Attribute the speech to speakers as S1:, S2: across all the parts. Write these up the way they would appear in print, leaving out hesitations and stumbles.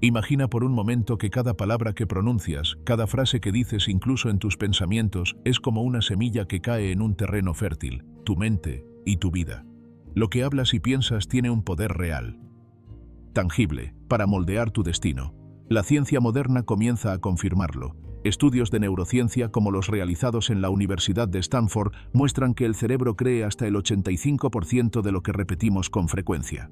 S1: Imagina por un momento que cada palabra que pronuncias, cada frase que dices incluso en tus pensamientos, es como una semilla que cae en un terreno fértil, tu mente y tu vida. Lo que hablas y piensas tiene un poder real, tangible, para moldear tu destino. La ciencia moderna comienza a confirmarlo. Estudios de neurociencia como los realizados en la Universidad de Stanford muestran que el cerebro cree hasta el 85% de lo que repetimos con frecuencia.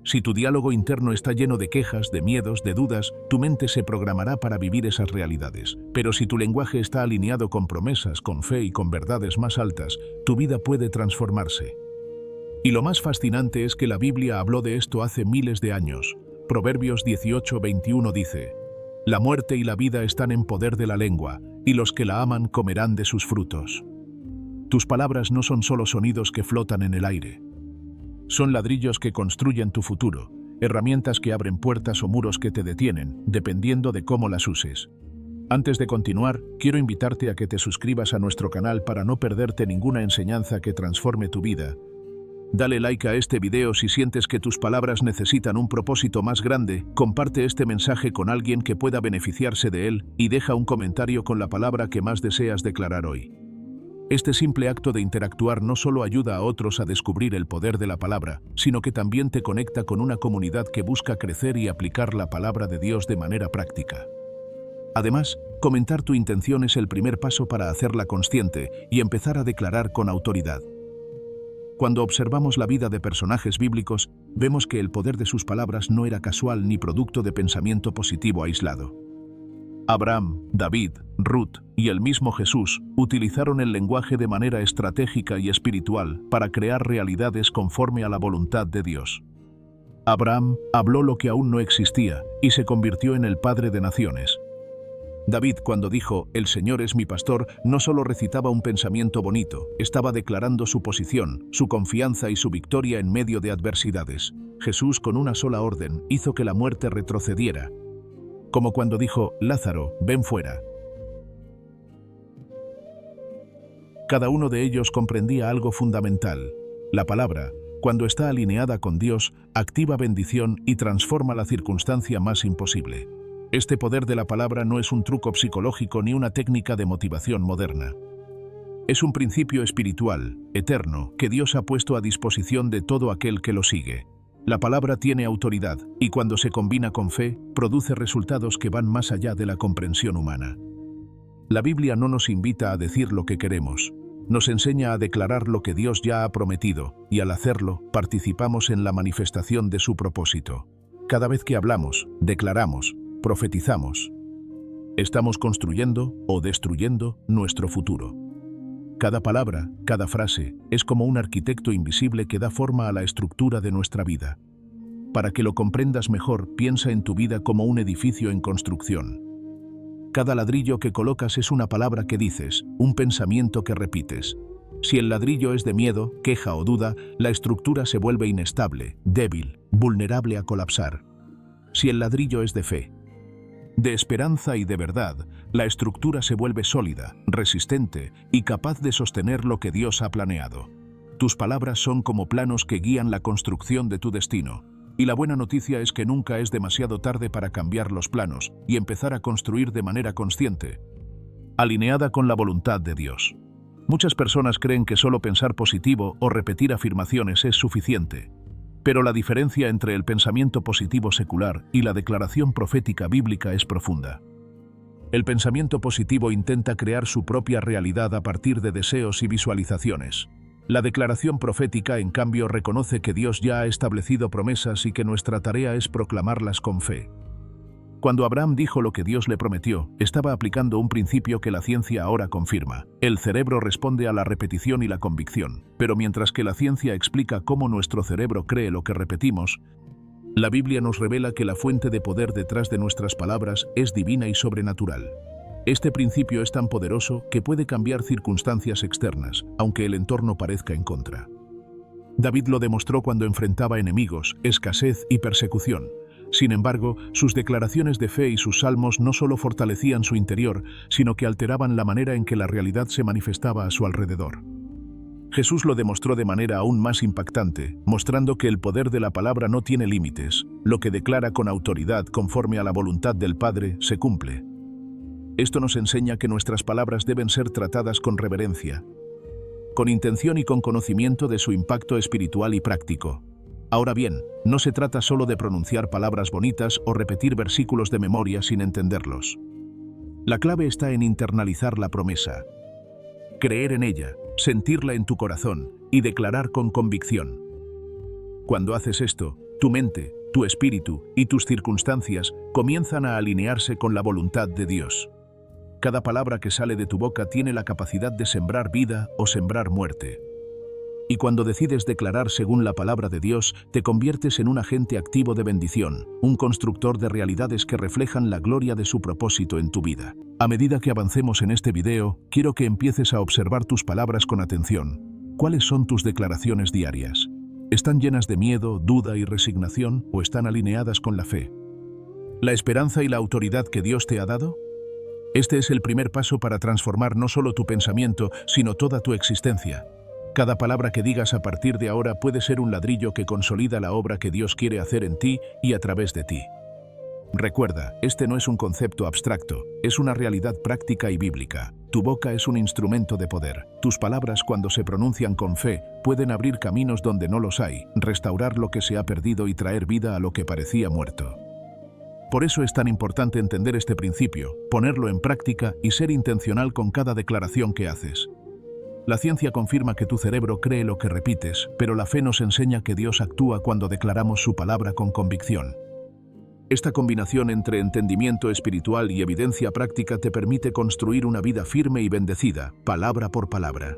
S1: Si tu diálogo interno está lleno de quejas, de miedos, de dudas, tu mente se programará para vivir esas realidades. Pero si tu lenguaje está alineado con promesas, con fe y con verdades más altas, tu vida puede transformarse. Y lo más fascinante es que la Biblia habló de esto hace miles de años. Proverbios 18:21 dice: «La muerte y la vida están en poder de la lengua, y los que la aman comerán de sus frutos». Tus palabras no son solo sonidos que flotan en el aire. Son ladrillos que construyen tu futuro, herramientas que abren puertas o muros que te detienen, dependiendo de cómo las uses. Antes de continuar, quiero invitarte a que te suscribas a nuestro canal para no perderte ninguna enseñanza que transforme tu vida. Dale like a este video si sientes que tus palabras necesitan un propósito más grande, comparte este mensaje con alguien que pueda beneficiarse de él y deja un comentario con la palabra que más deseas declarar hoy. Este simple acto de interactuar no solo ayuda a otros a descubrir el poder de la palabra, sino que también te conecta con una comunidad que busca crecer y aplicar la palabra de Dios de manera práctica. Además, comentar tu intención es el primer paso para hacerla consciente y empezar a declarar con autoridad. Cuando observamos la vida de personajes bíblicos, vemos que el poder de sus palabras no era casual ni producto de pensamiento positivo aislado. Abraham, David, Ruth y el mismo Jesús utilizaron el lenguaje de manera estratégica y espiritual para crear realidades conforme a la voluntad de Dios. Abraham habló lo que aún no existía y se convirtió en el padre de naciones. David, cuando dijo «El Señor es mi pastor», no solo recitaba un pensamiento bonito, estaba declarando su posición, su confianza y su victoria en medio de adversidades. Jesús, con una sola orden, hizo que la muerte retrocediera, como cuando dijo «Lázaro, ven fuera». Cada uno de ellos comprendía algo fundamental. La palabra, cuando está alineada con Dios, activa bendición y transforma la circunstancia más imposible. Este poder de la palabra no es un truco psicológico ni una técnica de motivación moderna. Es un principio espiritual, eterno, que Dios ha puesto a disposición de todo aquel que lo sigue. La palabra tiene autoridad, y cuando se combina con fe, produce resultados que van más allá de la comprensión humana. La Biblia no nos invita a decir lo que queremos, nos enseña a declarar lo que Dios ya ha prometido, y al hacerlo, participamos en la manifestación de su propósito. Cada vez que hablamos, declaramos, profetizamos, estamos construyendo o destruyendo nuestro futuro. Cada palabra, cada frase, es como un arquitecto invisible que da forma a la estructura de nuestra vida. Para que lo comprendas mejor, piensa en tu vida como un edificio en construcción. Cada ladrillo que colocas es una palabra que dices, un pensamiento que repites. Si el ladrillo es de miedo, queja o duda, la estructura se vuelve inestable, débil, vulnerable a colapsar. Si el ladrillo es de fe, de esperanza y de verdad, la estructura se vuelve sólida, resistente y capaz de sostener lo que Dios ha planeado. Tus palabras son como planos que guían la construcción de tu destino. Y la buena noticia es que nunca es demasiado tarde para cambiar los planos y empezar a construir de manera consciente, alineada con la voluntad de Dios. Muchas personas creen que solo pensar positivo o repetir afirmaciones es suficiente. Pero la diferencia entre el pensamiento positivo secular y la declaración profética bíblica es profunda. El pensamiento positivo intenta crear su propia realidad a partir de deseos y visualizaciones. La declaración profética, en cambio, reconoce que Dios ya ha establecido promesas y que nuestra tarea es proclamarlas con fe. Cuando Abraham dijo lo que Dios le prometió, estaba aplicando un principio que la ciencia ahora confirma. El cerebro responde a la repetición y la convicción, pero mientras que la ciencia explica cómo nuestro cerebro cree lo que repetimos, la Biblia nos revela que la fuente de poder detrás de nuestras palabras es divina y sobrenatural. Este principio es tan poderoso que puede cambiar circunstancias externas, aunque el entorno parezca en contra. David lo demostró cuando enfrentaba enemigos, escasez y persecución. Sin embargo, sus declaraciones de fe y sus salmos no solo fortalecían su interior, sino que alteraban la manera en que la realidad se manifestaba a su alrededor. Jesús lo demostró de manera aún más impactante, mostrando que el poder de la palabra no tiene límites. Lo que declara con autoridad conforme a la voluntad del Padre se cumple. Esto nos enseña que nuestras palabras deben ser tratadas con reverencia, con intención y con conocimiento de su impacto espiritual y práctico. Ahora bien, no se trata solo de pronunciar palabras bonitas o repetir versículos de memoria sin entenderlos. La clave está en internalizar la promesa, creer en ella, sentirla en tu corazón y declarar con convicción. Cuando haces esto, tu mente, tu espíritu y tus circunstancias comienzan a alinearse con la voluntad de Dios. Cada palabra que sale de tu boca tiene la capacidad de sembrar vida o sembrar muerte. Y cuando decides declarar según la palabra de Dios, te conviertes en un agente activo de bendición, un constructor de realidades que reflejan la gloria de su propósito en tu vida. A medida que avancemos en este video, quiero que empieces a observar tus palabras con atención. ¿Cuáles son tus declaraciones diarias? ¿Están llenas de miedo, duda y resignación o están alineadas con la fe, la esperanza y la autoridad que Dios te ha dado? Este es el primer paso para transformar no solo tu pensamiento, sino toda tu existencia. Cada palabra que digas a partir de ahora puede ser un ladrillo que consolida la obra que Dios quiere hacer en ti y a través de ti. Recuerda, este no es un concepto abstracto, es una realidad práctica y bíblica. Tu boca es un instrumento de poder. Tus palabras, cuando se pronuncian con fe, pueden abrir caminos donde no los hay, restaurar lo que se ha perdido y traer vida a lo que parecía muerto. Por eso es tan importante entender este principio, ponerlo en práctica y ser intencional con cada declaración que haces. La ciencia confirma que tu cerebro cree lo que repites, pero la fe nos enseña que Dios actúa cuando declaramos su palabra con convicción. Esta combinación entre entendimiento espiritual y evidencia práctica te permite construir una vida firme y bendecida, palabra por palabra.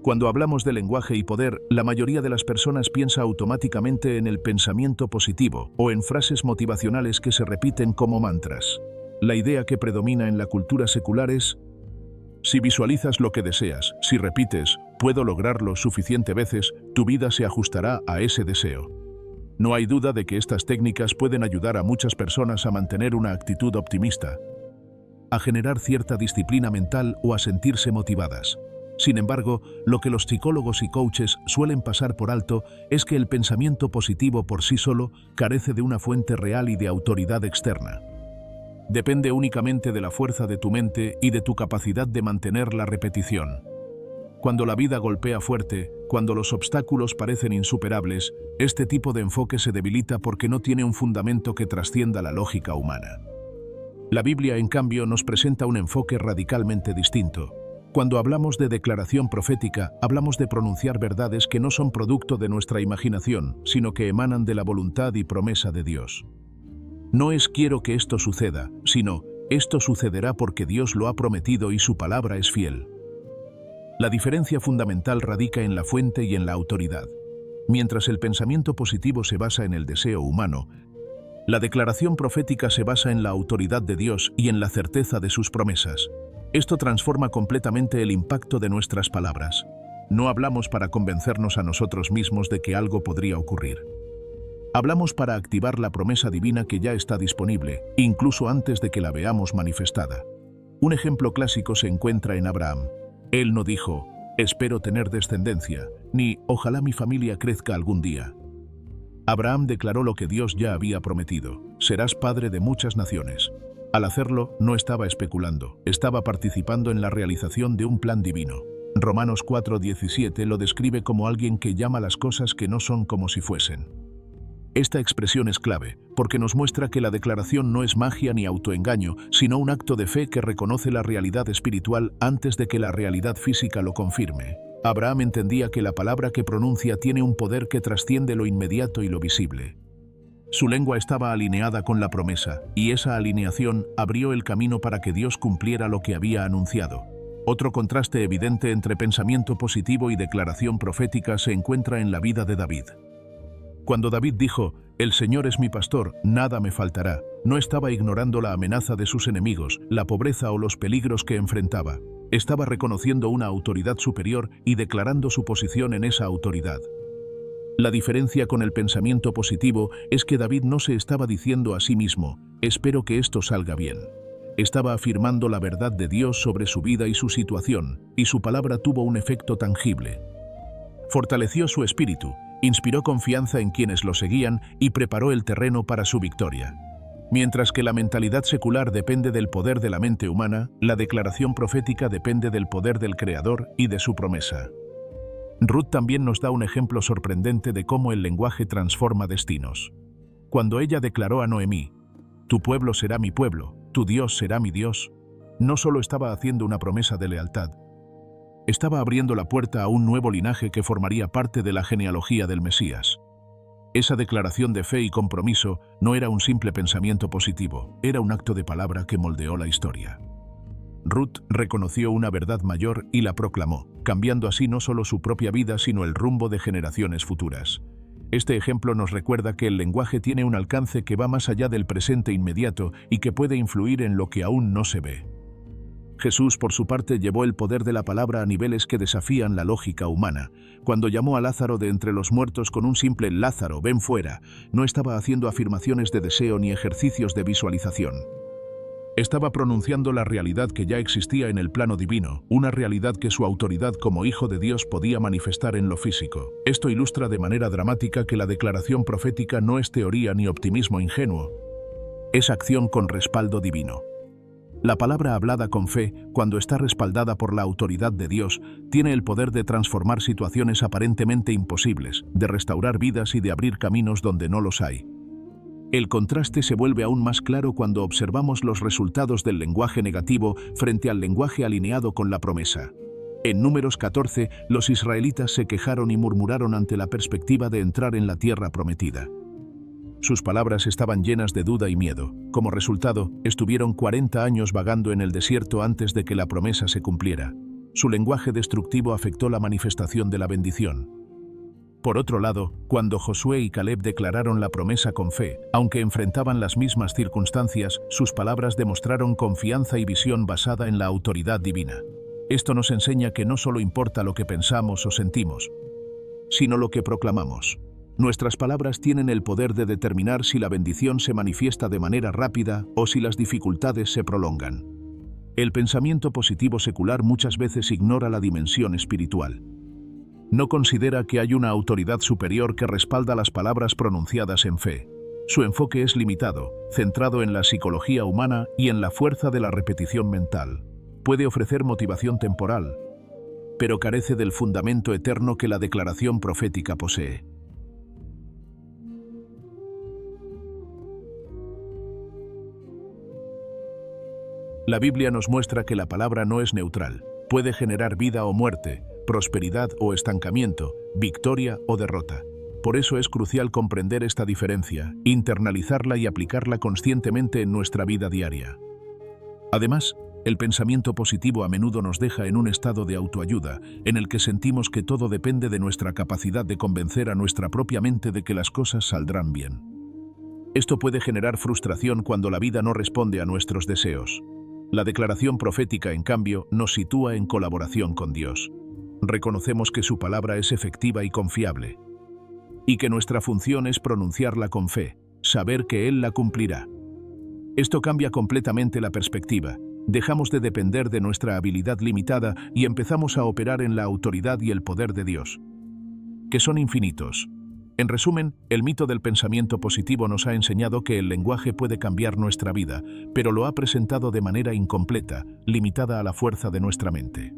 S1: Cuando hablamos de lenguaje y poder, la mayoría de las personas piensa automáticamente en el pensamiento positivo o en frases motivacionales que se repiten como mantras. La idea que predomina en la cultura secular es: si visualizas lo que deseas, si repites, puedo lograrlo suficiente veces, tu vida se ajustará a ese deseo. No hay duda de que estas técnicas pueden ayudar a muchas personas a mantener una actitud optimista, a generar cierta disciplina mental o a sentirse motivadas. Sin embargo, lo que los psicólogos y coaches suelen pasar por alto es que el pensamiento positivo por sí solo carece de una fuente real y de autoridad externa. Depende únicamente de la fuerza de tu mente y de tu capacidad de mantener la repetición. Cuando la vida golpea fuerte, cuando los obstáculos parecen insuperables, este tipo de enfoque se debilita porque no tiene un fundamento que trascienda la lógica humana. La Biblia, en cambio, nos presenta un enfoque radicalmente distinto. Cuando hablamos de declaración profética, hablamos de pronunciar verdades que no son producto de nuestra imaginación, sino que emanan de la voluntad y promesa de Dios. No es quiero que esto suceda, sino esto sucederá porque Dios lo ha prometido y su palabra es fiel. La diferencia fundamental radica en la fuente y en la autoridad. Mientras el pensamiento positivo se basa en el deseo humano, la declaración profética se basa en la autoridad de Dios y en la certeza de sus promesas. Esto transforma completamente el impacto de nuestras palabras. No hablamos para convencernos a nosotros mismos de que algo podría ocurrir. Hablamos para activar la promesa divina que ya está disponible, incluso antes de que la veamos manifestada. Un ejemplo clásico se encuentra en Abraham. Él no dijo, espero tener descendencia, ni ojalá mi familia crezca algún día. Abraham declaró lo que Dios ya había prometido: serás padre de muchas naciones. Al hacerlo, no estaba especulando, estaba participando en la realización de un plan divino. Romanos 4:17 lo describe como alguien que llama las cosas que no son como si fuesen. Esta expresión es clave, porque nos muestra que la declaración no es magia ni autoengaño, sino un acto de fe que reconoce la realidad espiritual antes de que la realidad física lo confirme. Abraham entendía que la palabra que pronuncia tiene un poder que trasciende lo inmediato y lo visible. Su lengua estaba alineada con la promesa, y esa alineación abrió el camino para que Dios cumpliera lo que había anunciado. Otro contraste evidente entre pensamiento positivo y declaración profética se encuentra en la vida de David. Cuando David dijo, «El Señor es mi pastor, nada me faltará», no estaba ignorando la amenaza de sus enemigos, la pobreza o los peligros que enfrentaba. Estaba reconociendo una autoridad superior y declarando su posición en esa autoridad. La diferencia con el pensamiento positivo es que David no se estaba diciendo a sí mismo, espero que esto salga bien. Estaba afirmando la verdad de Dios sobre su vida y su situación, y su palabra tuvo un efecto tangible. Fortaleció su espíritu, inspiró confianza en quienes lo seguían y preparó el terreno para su victoria. Mientras que la mentalidad secular depende del poder de la mente humana, la declaración profética depende del poder del Creador y de su promesa. Ruth también nos da un ejemplo sorprendente de cómo el lenguaje transforma destinos. Cuando ella declaró a Noemí, «Tu pueblo será mi pueblo, tu Dios será mi Dios», no solo estaba haciendo una promesa de lealtad, estaba abriendo la puerta a un nuevo linaje que formaría parte de la genealogía del Mesías. Esa declaración de fe y compromiso no era un simple pensamiento positivo, era un acto de palabra que moldeó la historia. Ruth reconoció una verdad mayor y la proclamó, cambiando así no solo su propia vida, sino el rumbo de generaciones futuras. Este ejemplo nos recuerda que el lenguaje tiene un alcance que va más allá del presente inmediato y que puede influir en lo que aún no se ve. Jesús, por su parte, llevó el poder de la palabra a niveles que desafían la lógica humana. Cuando llamó a Lázaro de entre los muertos con un simple «Lázaro, ven fuera», no estaba haciendo afirmaciones de deseo ni ejercicios de visualización. Estaba pronunciando la realidad que ya existía en el plano divino, una realidad que su autoridad como Hijo de Dios podía manifestar en lo físico. Esto ilustra de manera dramática que la declaración profética no es teoría ni optimismo ingenuo, es acción con respaldo divino. La palabra hablada con fe, cuando está respaldada por la autoridad de Dios, tiene el poder de transformar situaciones aparentemente imposibles, de restaurar vidas y de abrir caminos donde no los hay. El contraste se vuelve aún más claro cuando observamos los resultados del lenguaje negativo frente al lenguaje alineado con la promesa. En Números 14, los israelitas se quejaron y murmuraron ante la perspectiva de entrar en la tierra prometida. Sus palabras estaban llenas de duda y miedo. Como resultado, estuvieron 40 años vagando en el desierto antes de que la promesa se cumpliera. Su lenguaje destructivo afectó la manifestación de la bendición. Por otro lado, cuando Josué y Caleb declararon la promesa con fe, aunque enfrentaban las mismas circunstancias, sus palabras demostraron confianza y visión basada en la autoridad divina. Esto nos enseña que no solo importa lo que pensamos o sentimos, sino lo que proclamamos. Nuestras palabras tienen el poder de determinar si la bendición se manifiesta de manera rápida o si las dificultades se prolongan. El pensamiento positivo secular muchas veces ignora la dimensión espiritual. No considera que hay una autoridad superior que respalda las palabras pronunciadas en fe. Su enfoque es limitado, centrado en la psicología humana y en la fuerza de la repetición mental. Puede ofrecer motivación temporal, pero carece del fundamento eterno que la declaración profética posee. La Biblia nos muestra que la palabra no es neutral. Puede generar vida o muerte, prosperidad o estancamiento, victoria o derrota. Por eso es crucial comprender esta diferencia, internalizarla y aplicarla conscientemente en nuestra vida diaria. Además, el pensamiento positivo a menudo nos deja en un estado de autoayuda, en el que sentimos que todo depende de nuestra capacidad de convencer a nuestra propia mente de que las cosas saldrán bien. Esto puede generar frustración cuando la vida no responde a nuestros deseos. La declaración profética, en cambio, nos sitúa en colaboración con Dios. Reconocemos que su palabra es efectiva y confiable, y que nuestra función es pronunciarla con fe, saber que Él la cumplirá. Esto cambia completamente la perspectiva. Dejamos de depender de nuestra habilidad limitada y empezamos a operar en la autoridad y el poder de Dios, que son infinitos. En resumen, el mito del pensamiento positivo nos ha enseñado que el lenguaje puede cambiar nuestra vida, pero lo ha presentado de manera incompleta, limitada a la fuerza de nuestra mente.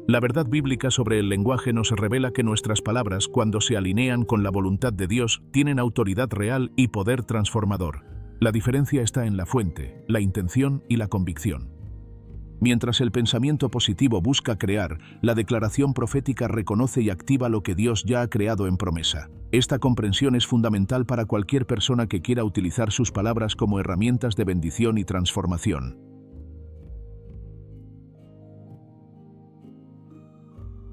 S1: La verdad bíblica sobre el lenguaje nos revela que nuestras palabras, cuando se alinean con la voluntad de Dios, tienen autoridad real y poder transformador. La diferencia está en la fuente, la intención y la convicción. Mientras el pensamiento positivo busca crear, la declaración profética reconoce y activa lo que Dios ya ha creado en promesa. Esta comprensión es fundamental para cualquier persona que quiera utilizar sus palabras como herramientas de bendición y transformación.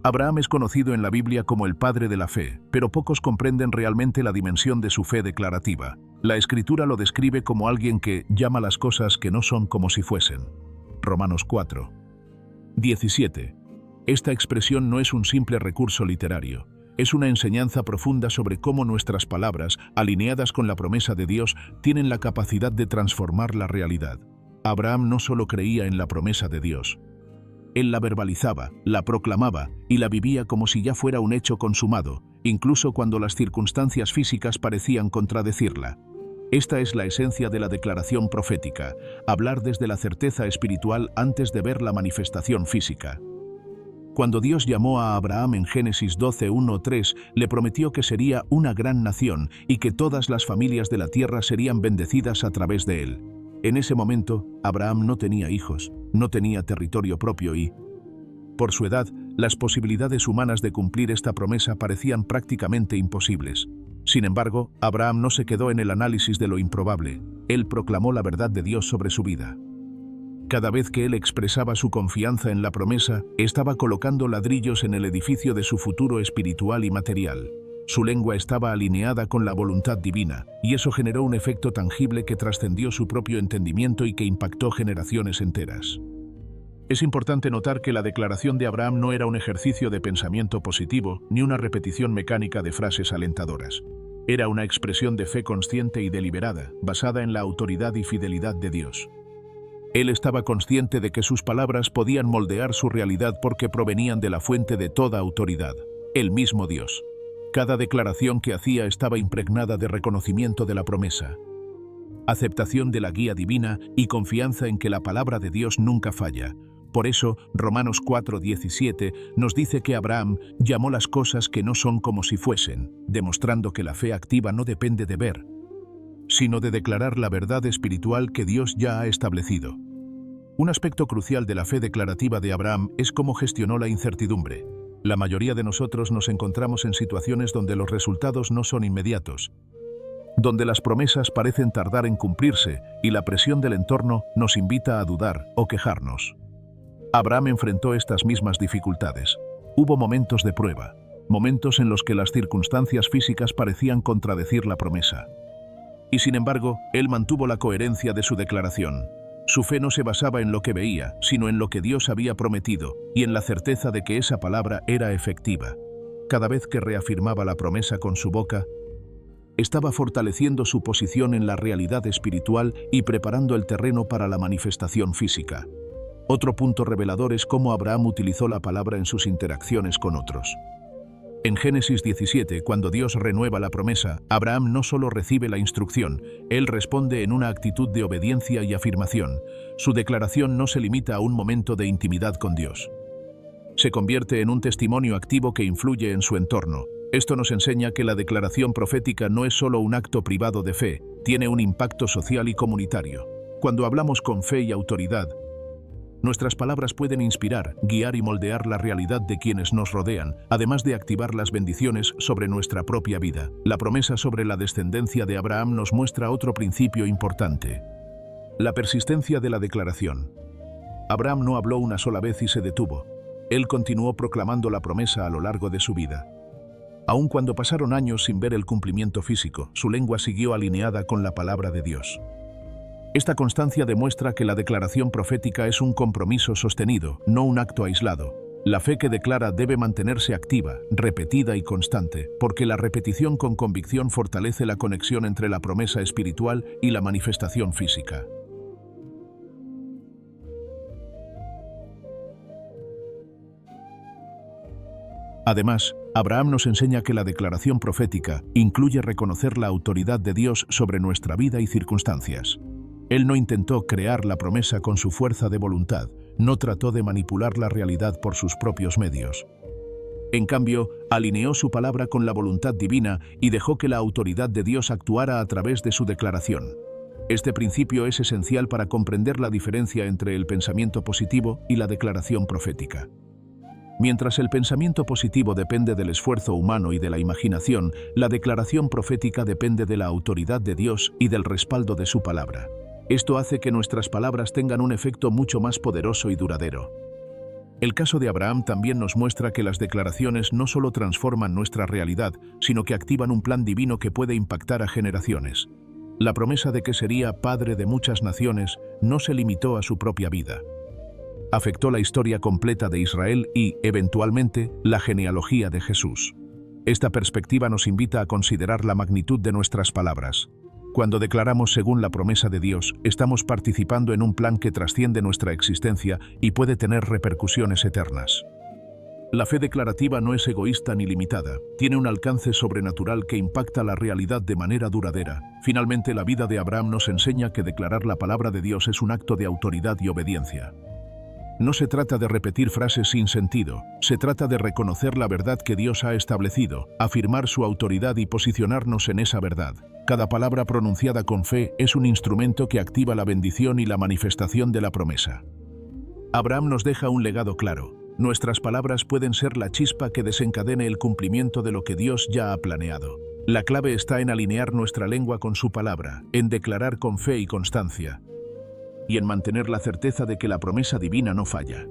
S1: Abraham es conocido en la Biblia como el padre de la fe, pero pocos comprenden realmente la dimensión de su fe declarativa. La Escritura lo describe como alguien que llama las cosas que no son como si fuesen. Romanos 4. 17. Esta expresión no es un simple recurso literario. Es una enseñanza profunda sobre cómo nuestras palabras, alineadas con la promesa de Dios, tienen la capacidad de transformar la realidad. Abraham no solo creía en la promesa de Dios. Él la verbalizaba, la proclamaba y la vivía como si ya fuera un hecho consumado, incluso cuando las circunstancias físicas parecían contradecirla. Esta es la esencia de la declaración profética, hablar desde la certeza espiritual antes de ver la manifestación física. Cuando Dios llamó a Abraham en Génesis 12:1-3, le prometió que sería una gran nación y que todas las familias de la tierra serían bendecidas a través de él. En ese momento, Abraham no tenía hijos, no tenía territorio propio y, por su edad, las posibilidades humanas de cumplir esta promesa parecían prácticamente imposibles. Sin embargo, Abraham no se quedó en el análisis de lo improbable. Él proclamó la verdad de Dios sobre su vida. Cada vez que él expresaba su confianza en la promesa, estaba colocando ladrillos en el edificio de su futuro espiritual y material. Su lengua estaba alineada con la voluntad divina, y eso generó un efecto tangible que trascendió su propio entendimiento y que impactó generaciones enteras. Es importante notar que la declaración de Abraham no era un ejercicio de pensamiento positivo ni una repetición mecánica de frases alentadoras. Era una expresión de fe consciente y deliberada, basada en la autoridad y fidelidad de Dios. Él estaba consciente de que sus palabras podían moldear su realidad porque provenían de la fuente de toda autoridad, el mismo Dios. Cada declaración que hacía estaba impregnada de reconocimiento de la promesa, aceptación de la guía divina y confianza en que la palabra de Dios nunca falla. Por eso, Romanos 4:17 nos dice que Abraham llamó las cosas que no son como si fuesen, demostrando que la fe activa no depende de ver, sino de declarar la verdad espiritual que Dios ya ha establecido. Un aspecto crucial de la fe declarativa de Abraham es cómo gestionó la incertidumbre. La mayoría de nosotros nos encontramos en situaciones donde los resultados no son inmediatos, donde las promesas parecen tardar en cumplirse y la presión del entorno nos invita a dudar o quejarnos. Abraham enfrentó estas mismas dificultades. Hubo momentos de prueba, momentos en los que las circunstancias físicas parecían contradecir la promesa. Y sin embargo, él mantuvo la coherencia de su declaración. Su fe no se basaba en lo que veía, sino en lo que Dios había prometido y en la certeza de que esa palabra era efectiva. Cada vez que reafirmaba la promesa con su boca, estaba fortaleciendo su posición en la realidad espiritual y preparando el terreno para la manifestación física. Otro punto revelador es cómo Abraham utilizó la palabra en sus interacciones con otros. En Génesis 17, cuando Dios renueva la promesa, Abraham no solo recibe la instrucción, él responde en una actitud de obediencia y afirmación. Su declaración no se limita a un momento de intimidad con Dios. Se convierte en un testimonio activo que influye en su entorno. Esto nos enseña que la declaración profética no es solo un acto privado de fe, tiene un impacto social y comunitario. Cuando hablamos con fe y autoridad, nuestras palabras pueden inspirar, guiar y moldear la realidad de quienes nos rodean, además de activar las bendiciones sobre nuestra propia vida. La promesa sobre la descendencia de Abraham nos muestra otro principio importante: la persistencia de la declaración. Abraham no habló una sola vez y se detuvo. Él continuó proclamando la promesa a lo largo de su vida. Aun cuando pasaron años sin ver el cumplimiento físico, su lengua siguió alineada con la palabra de Dios. Esta constancia demuestra que la declaración profética es un compromiso sostenido, no un acto aislado. La fe que declara debe mantenerse activa, repetida y constante, porque la repetición con convicción fortalece la conexión entre la promesa espiritual y la manifestación física. Además, Abraham nos enseña que la declaración profética incluye reconocer la autoridad de Dios sobre nuestra vida y circunstancias. Él no intentó crear la promesa con su fuerza de voluntad, no trató de manipular la realidad por sus propios medios. En cambio, alineó su palabra con la voluntad divina y dejó que la autoridad de Dios actuara a través de su declaración. Este principio es esencial para comprender la diferencia entre el pensamiento positivo y la declaración profética. Mientras el pensamiento positivo depende del esfuerzo humano y de la imaginación, la declaración profética depende de la autoridad de Dios y del respaldo de su palabra. Esto hace que nuestras palabras tengan un efecto mucho más poderoso y duradero. El caso de Abraham también nos muestra que las declaraciones no solo transforman nuestra realidad, sino que activan un plan divino que puede impactar a generaciones. La promesa de que sería padre de muchas naciones no se limitó a su propia vida. Afectó la historia completa de Israel y, eventualmente, la genealogía de Jesús. Esta perspectiva nos invita a considerar la magnitud de nuestras palabras. Cuando declaramos según la promesa de Dios, estamos participando en un plan que trasciende nuestra existencia y puede tener repercusiones eternas. La fe declarativa no es egoísta ni limitada, tiene un alcance sobrenatural que impacta la realidad de manera duradera. Finalmente, la vida de Abraham nos enseña que declarar la palabra de Dios es un acto de autoridad y obediencia. No se trata de repetir frases sin sentido, se trata de reconocer la verdad que Dios ha establecido, afirmar su autoridad y posicionarnos en esa verdad. Cada palabra pronunciada con fe es un instrumento que activa la bendición y la manifestación de la promesa. Abraham nos deja un legado claro. Nuestras palabras pueden ser la chispa que desencadene el cumplimiento de lo que Dios ya ha planeado. La clave está en alinear nuestra lengua con su palabra, en declarar con fe y constancia, y en mantener la certeza de que la promesa divina no falla.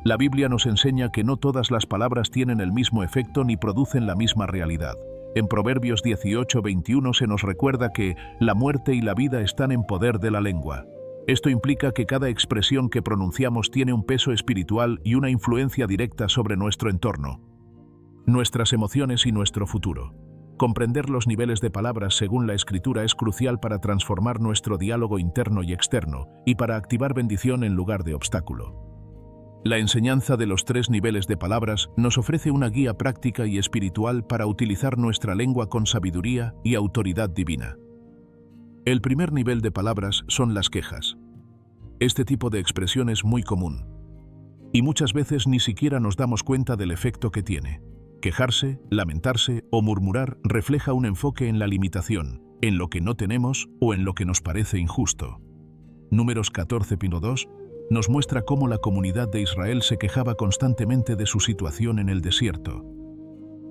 S1: La Biblia nos enseña que no todas las palabras tienen el mismo efecto ni producen la misma realidad. En Proverbios 18:21 se nos recuerda que la muerte y la vida están en poder de la lengua. Esto implica que cada expresión que pronunciamos tiene un peso espiritual y una influencia directa sobre nuestro entorno, nuestras emociones y nuestro futuro. Comprender los niveles de palabras según la Escritura es crucial para transformar nuestro diálogo interno y externo y para activar bendición en lugar de obstáculo. La enseñanza de los 3 niveles de palabras nos ofrece una guía práctica y espiritual para utilizar nuestra lengua con sabiduría y autoridad divina. El primer nivel de palabras son las quejas. Este tipo de expresión es muy común, y muchas veces ni siquiera nos damos cuenta del efecto que tiene. Quejarse, lamentarse o murmurar refleja un enfoque en la limitación, en lo que no tenemos o en lo que nos parece injusto. Números 14:2 nos muestra cómo la comunidad de Israel se quejaba constantemente de su situación en el desierto,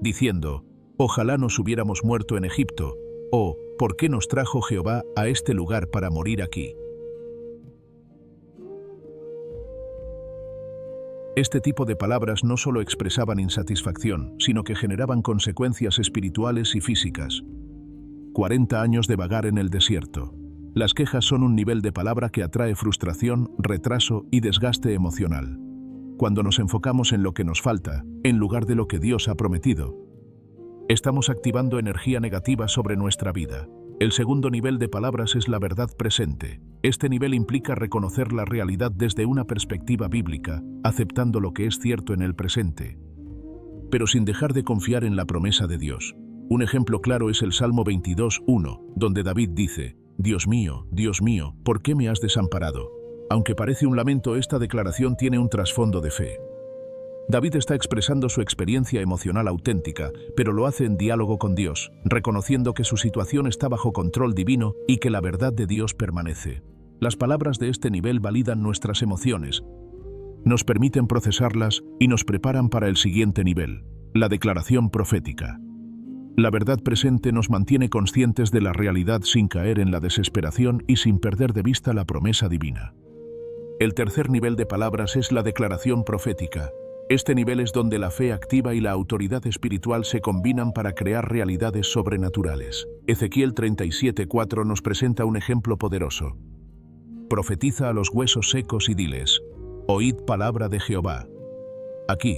S1: diciendo: «Ojalá nos hubiéramos muerto en Egipto», o «¿Por qué nos trajo Jehová a este lugar para morir aquí?». Este tipo de palabras no solo expresaban insatisfacción, sino que generaban consecuencias espirituales y físicas. 40 años de vagar en el desierto. Las quejas son un nivel de palabra que atrae frustración, retraso y desgaste emocional. Cuando nos enfocamos en lo que nos falta, en lugar de lo que Dios ha prometido, estamos activando energía negativa sobre nuestra vida. El segundo nivel de palabras es la verdad presente. Este nivel implica reconocer la realidad desde una perspectiva bíblica, aceptando lo que es cierto en el presente, pero sin dejar de confiar en la promesa de Dios. Un ejemplo claro es el Salmo 22:1, donde David dice: Dios mío, ¿por qué me has desamparado? Aunque parece un lamento, esta declaración tiene un trasfondo de fe. David está expresando su experiencia emocional auténtica, pero lo hace en diálogo con Dios, reconociendo que su situación está bajo control divino y que la verdad de Dios permanece. Las palabras de este nivel validan nuestras emociones, nos permiten procesarlas y nos preparan para el siguiente nivel, la declaración profética. La verdad presente nos mantiene conscientes de la realidad sin caer en la desesperación y sin perder de vista la promesa divina. El tercer nivel de palabras es la declaración profética. Este nivel es donde la fe activa y la autoridad espiritual se combinan para crear realidades sobrenaturales. Ezequiel 37:4 nos presenta un ejemplo poderoso. Profetiza a los huesos secos y diles: oíd palabra de Jehová. Aquí,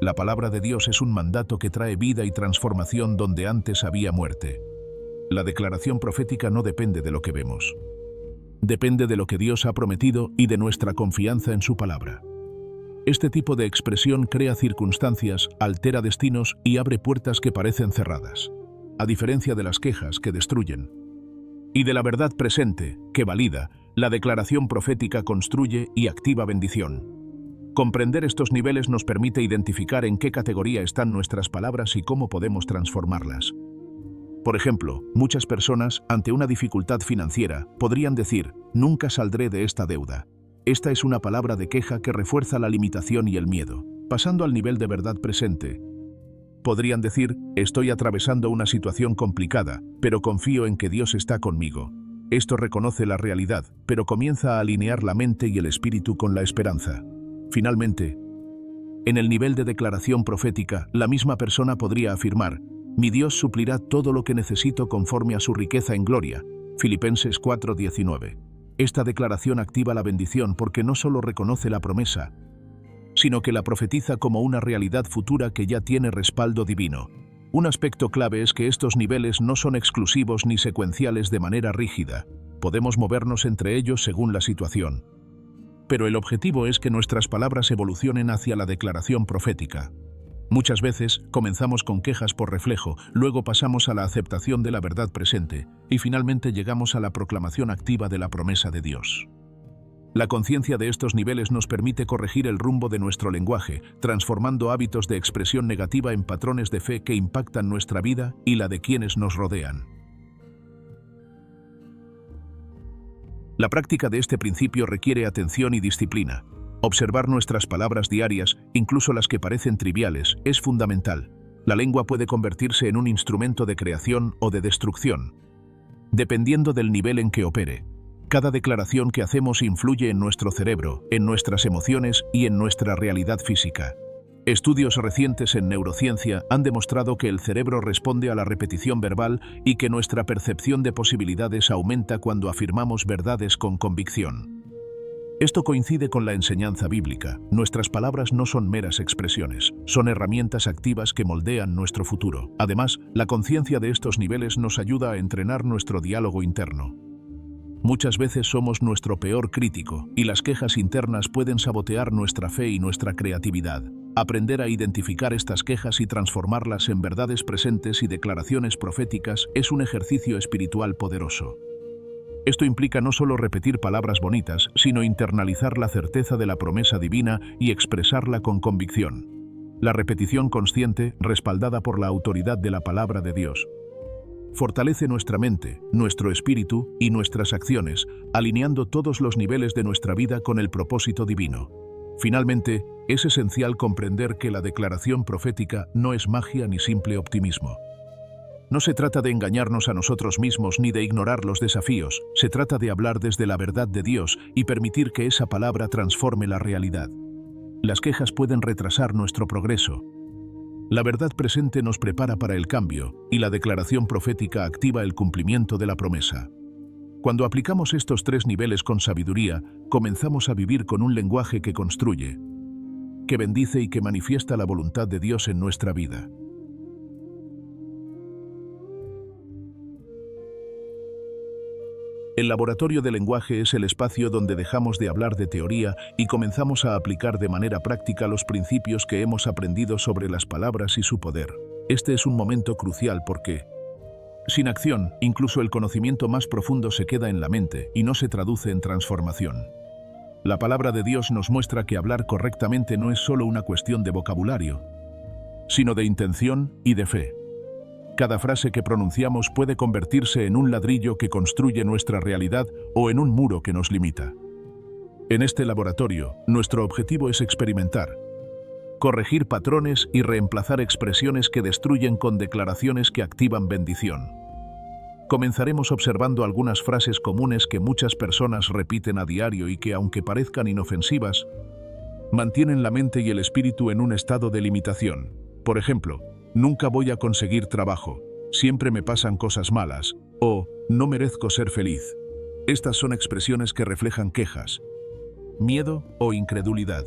S1: la palabra de Dios es un mandato que trae vida y transformación donde antes había muerte. La declaración profética no depende de lo que vemos. Depende de lo que Dios ha prometido y de nuestra confianza en su palabra. Este tipo de expresión crea circunstancias, altera destinos y abre puertas que parecen cerradas, a diferencia de las quejas que destruyen. Y de la verdad presente, que valida, la declaración profética construye y activa bendición. Comprender estos niveles nos permite identificar en qué categoría están nuestras palabras y cómo podemos transformarlas. Por ejemplo, muchas personas, ante una dificultad financiera, podrían decir: nunca saldré de esta deuda. Esta es una palabra de queja que refuerza la limitación y el miedo. Pasando al nivel de verdad presente, podrían decir: estoy atravesando una situación complicada, pero confío en que Dios está conmigo. Esto reconoce la realidad, pero comienza a alinear la mente y el espíritu con la esperanza. Finalmente, en el nivel de declaración profética, la misma persona podría afirmar: mi Dios suplirá todo lo que necesito conforme a su riqueza en gloria. Filipenses 4:19. Esta declaración activa la bendición porque no solo reconoce la promesa, sino que la profetiza como una realidad futura que ya tiene respaldo divino. Un aspecto clave es que estos niveles no son exclusivos ni secuenciales de manera rígida. Podemos movernos entre ellos según la situación. Pero el objetivo es que nuestras palabras evolucionen hacia la declaración profética. Muchas veces comenzamos con quejas por reflejo, luego pasamos a la aceptación de la verdad presente y finalmente llegamos a la proclamación activa de la promesa de Dios. La conciencia de estos niveles nos permite corregir el rumbo de nuestro lenguaje, transformando hábitos de expresión negativa en patrones de fe que impactan nuestra vida y la de quienes nos rodean. La práctica de este principio requiere atención y disciplina. Observar nuestras palabras diarias, incluso las que parecen triviales, es fundamental. La lengua puede convertirse en un instrumento de creación o de destrucción, dependiendo del nivel en que opere. Cada declaración que hacemos influye en nuestro cerebro, en nuestras emociones y en nuestra realidad física. Estudios recientes en neurociencia han demostrado que el cerebro responde a la repetición verbal y que nuestra percepción de posibilidades aumenta cuando afirmamos verdades con convicción. Esto coincide con la enseñanza bíblica. Nuestras palabras no son meras expresiones, son herramientas activas que moldean nuestro futuro. Además, la conciencia de estos niveles nos ayuda a entrenar nuestro diálogo interno. Muchas veces somos nuestro peor crítico, y las quejas internas pueden sabotear nuestra fe y nuestra creatividad. Aprender a identificar estas quejas y transformarlas en verdades presentes y declaraciones proféticas es un ejercicio espiritual poderoso. Esto implica no solo repetir palabras bonitas, sino internalizar la certeza de la promesa divina y expresarla con convicción. La repetición consciente, respaldada por la autoridad de la palabra de Dios, fortalece nuestra mente, nuestro espíritu y nuestras acciones, alineando todos los niveles de nuestra vida con el propósito divino. Finalmente, es esencial comprender que la declaración profética no es magia ni simple optimismo. No se trata de engañarnos a nosotros mismos ni de ignorar los desafíos, se trata de hablar desde la verdad de Dios y permitir que esa palabra transforme la realidad. Las quejas pueden retrasar nuestro progreso. La verdad presente nos prepara para el cambio y la declaración profética activa el cumplimiento de la promesa. Cuando aplicamos estos tres niveles con sabiduría, comenzamos a vivir con un lenguaje que construye, que bendice y que manifiesta la voluntad de Dios en nuestra vida. El laboratorio de lenguaje es el espacio donde dejamos de hablar de teoría y comenzamos a aplicar de manera práctica los principios que hemos aprendido sobre las palabras y su poder. Este es un momento crucial porque, sin acción, incluso el conocimiento más profundo se queda en la mente y no se traduce en transformación. La palabra de Dios nos muestra que hablar correctamente no es solo una cuestión de vocabulario, sino de intención y de fe. Cada frase que pronunciamos puede convertirse en un ladrillo que construye nuestra realidad o en un muro que nos limita. En este laboratorio, nuestro objetivo es experimentar, corregir patrones y reemplazar expresiones que destruyen con declaraciones que activan bendición. Comenzaremos observando algunas frases comunes que muchas personas repiten a diario y que, aunque parezcan inofensivas, mantienen la mente y el espíritu en un estado de limitación. Por ejemplo, nunca voy a conseguir trabajo, siempre me pasan cosas malas, o no merezco ser feliz. Estas son expresiones que reflejan quejas, miedo o incredulidad.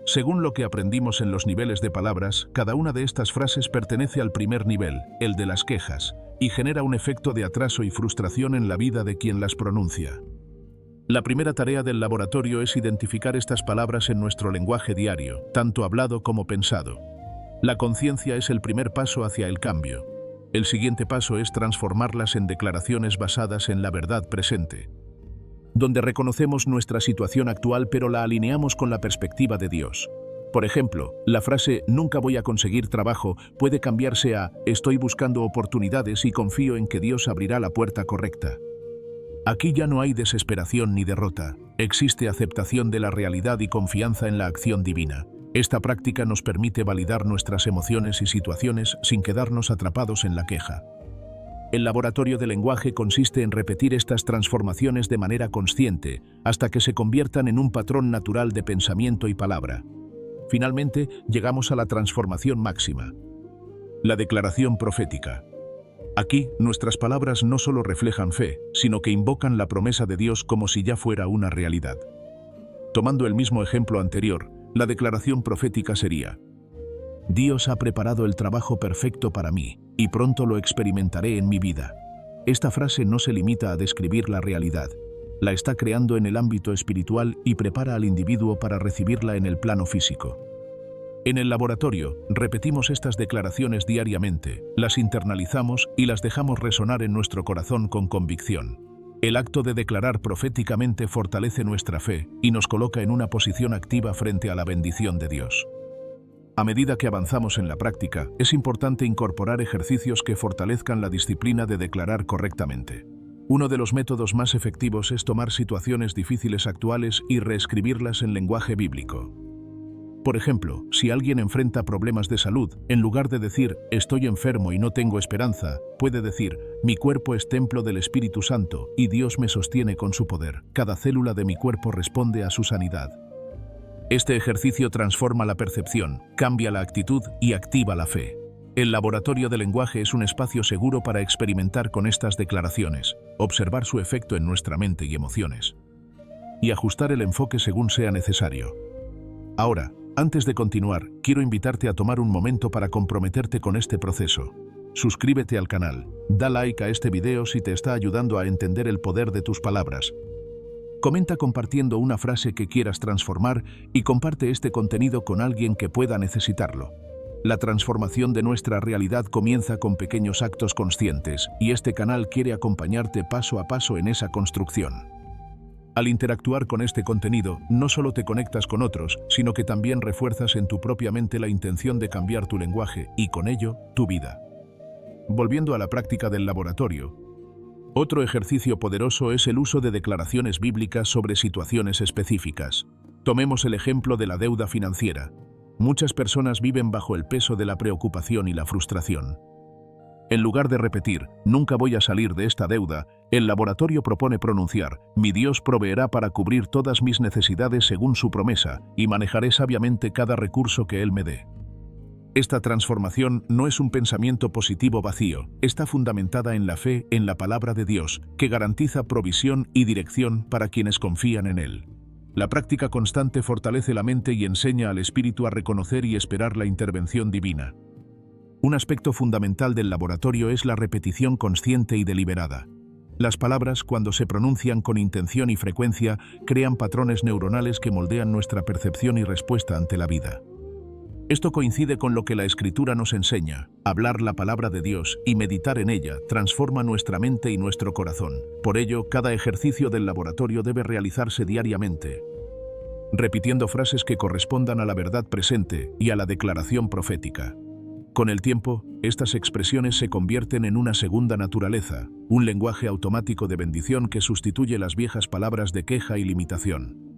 S1: Según lo que aprendimos en los niveles de palabras, cada una de estas frases pertenece al primer nivel, el de las quejas, y genera un efecto de atraso y frustración en la vida de quien las pronuncia. La primera tarea del laboratorio es identificar estas palabras en nuestro lenguaje diario, tanto hablado como pensado. La conciencia es el primer paso hacia el cambio. El siguiente paso es transformarlas en declaraciones basadas en la verdad presente, donde reconocemos nuestra situación actual pero la alineamos con la perspectiva de Dios. Por ejemplo, la frase «nunca voy a conseguir trabajo» puede cambiarse a «estoy buscando oportunidades y confío en que Dios abrirá la puerta correcta». Aquí ya no hay desesperación ni derrota, existe aceptación de la realidad y confianza en la acción divina. Esta práctica nos permite validar nuestras emociones y situaciones sin quedarnos atrapados en la queja. El laboratorio de lenguaje consiste en repetir estas transformaciones de manera consciente hasta que se conviertan en un patrón natural de pensamiento y palabra. Finalmente, llegamos a la transformación máxima, la declaración profética. Aquí, nuestras palabras no solo reflejan fe, sino que invocan la promesa de Dios como si ya fuera una realidad. Tomando el mismo ejemplo anterior, la declaración profética sería: Dios ha preparado el trabajo perfecto para mí, y pronto lo experimentaré en mi vida. Esta frase no se limita a describir la realidad, la está creando en el ámbito espiritual y prepara al individuo para recibirla en el plano físico. En el laboratorio, repetimos estas declaraciones diariamente, las internalizamos y las dejamos resonar en nuestro corazón con convicción. El acto de declarar proféticamente fortalece nuestra fe y nos coloca en una posición activa frente a la bendición de Dios. A medida que avanzamos en la práctica, es importante incorporar ejercicios que fortalezcan la disciplina de declarar correctamente. Uno de los métodos más efectivos es tomar situaciones difíciles actuales y reescribirlas en lenguaje bíblico. Por ejemplo, si alguien enfrenta problemas de salud, en lugar de decir «estoy enfermo y no tengo esperanza», puede decir «mi cuerpo es templo del Espíritu Santo y Dios me sostiene con su poder. Cada célula de mi cuerpo responde a su sanidad». Este ejercicio transforma la percepción, cambia la actitud y activa la fe. El laboratorio de lenguaje es un espacio seguro para experimentar con estas declaraciones, observar su efecto en nuestra mente y emociones, y ajustar el enfoque según sea necesario. Ahora, antes de continuar, quiero invitarte a tomar un momento para comprometerte con este proceso. Suscríbete al canal, da like a este video si te está ayudando a entender el poder de tus palabras. Comenta compartiendo una frase que quieras transformar y comparte este contenido con alguien que pueda necesitarlo. La transformación de nuestra realidad comienza con pequeños actos conscientes y este canal quiere acompañarte paso a paso en esa construcción. Al interactuar con este contenido, no solo te conectas con otros, sino que también refuerzas en tu propia mente la intención de cambiar tu lenguaje y, con ello, tu vida. Volviendo a la práctica del laboratorio, otro ejercicio poderoso es el uso de declaraciones bíblicas sobre situaciones específicas. Tomemos el ejemplo de la deuda financiera. Muchas personas viven bajo el peso de la preocupación y la frustración. En lugar de repetir, «nunca voy a salir de esta deuda», el laboratorio propone pronunciar, «mi Dios proveerá para cubrir todas mis necesidades según su promesa, y manejaré sabiamente cada recurso que Él me dé». Esta transformación no es un pensamiento positivo vacío, está fundamentada en la fe en la palabra de Dios, que garantiza provisión y dirección para quienes confían en Él. La práctica constante fortalece la mente y enseña al espíritu a reconocer y esperar la intervención divina. Un aspecto fundamental del laboratorio es la repetición consciente y deliberada. Las palabras, cuando se pronuncian con intención y frecuencia, crean patrones neuronales que moldean nuestra percepción y respuesta ante la vida. Esto coincide con lo que la Escritura nos enseña. Hablar la palabra de Dios y meditar en ella transforma nuestra mente y nuestro corazón. Por ello, cada ejercicio del laboratorio debe realizarse diariamente, repitiendo frases que correspondan a la verdad presente y a la declaración profética. Con el tiempo, estas expresiones se convierten en una segunda naturaleza, un lenguaje automático de bendición que sustituye las viejas palabras de queja y limitación.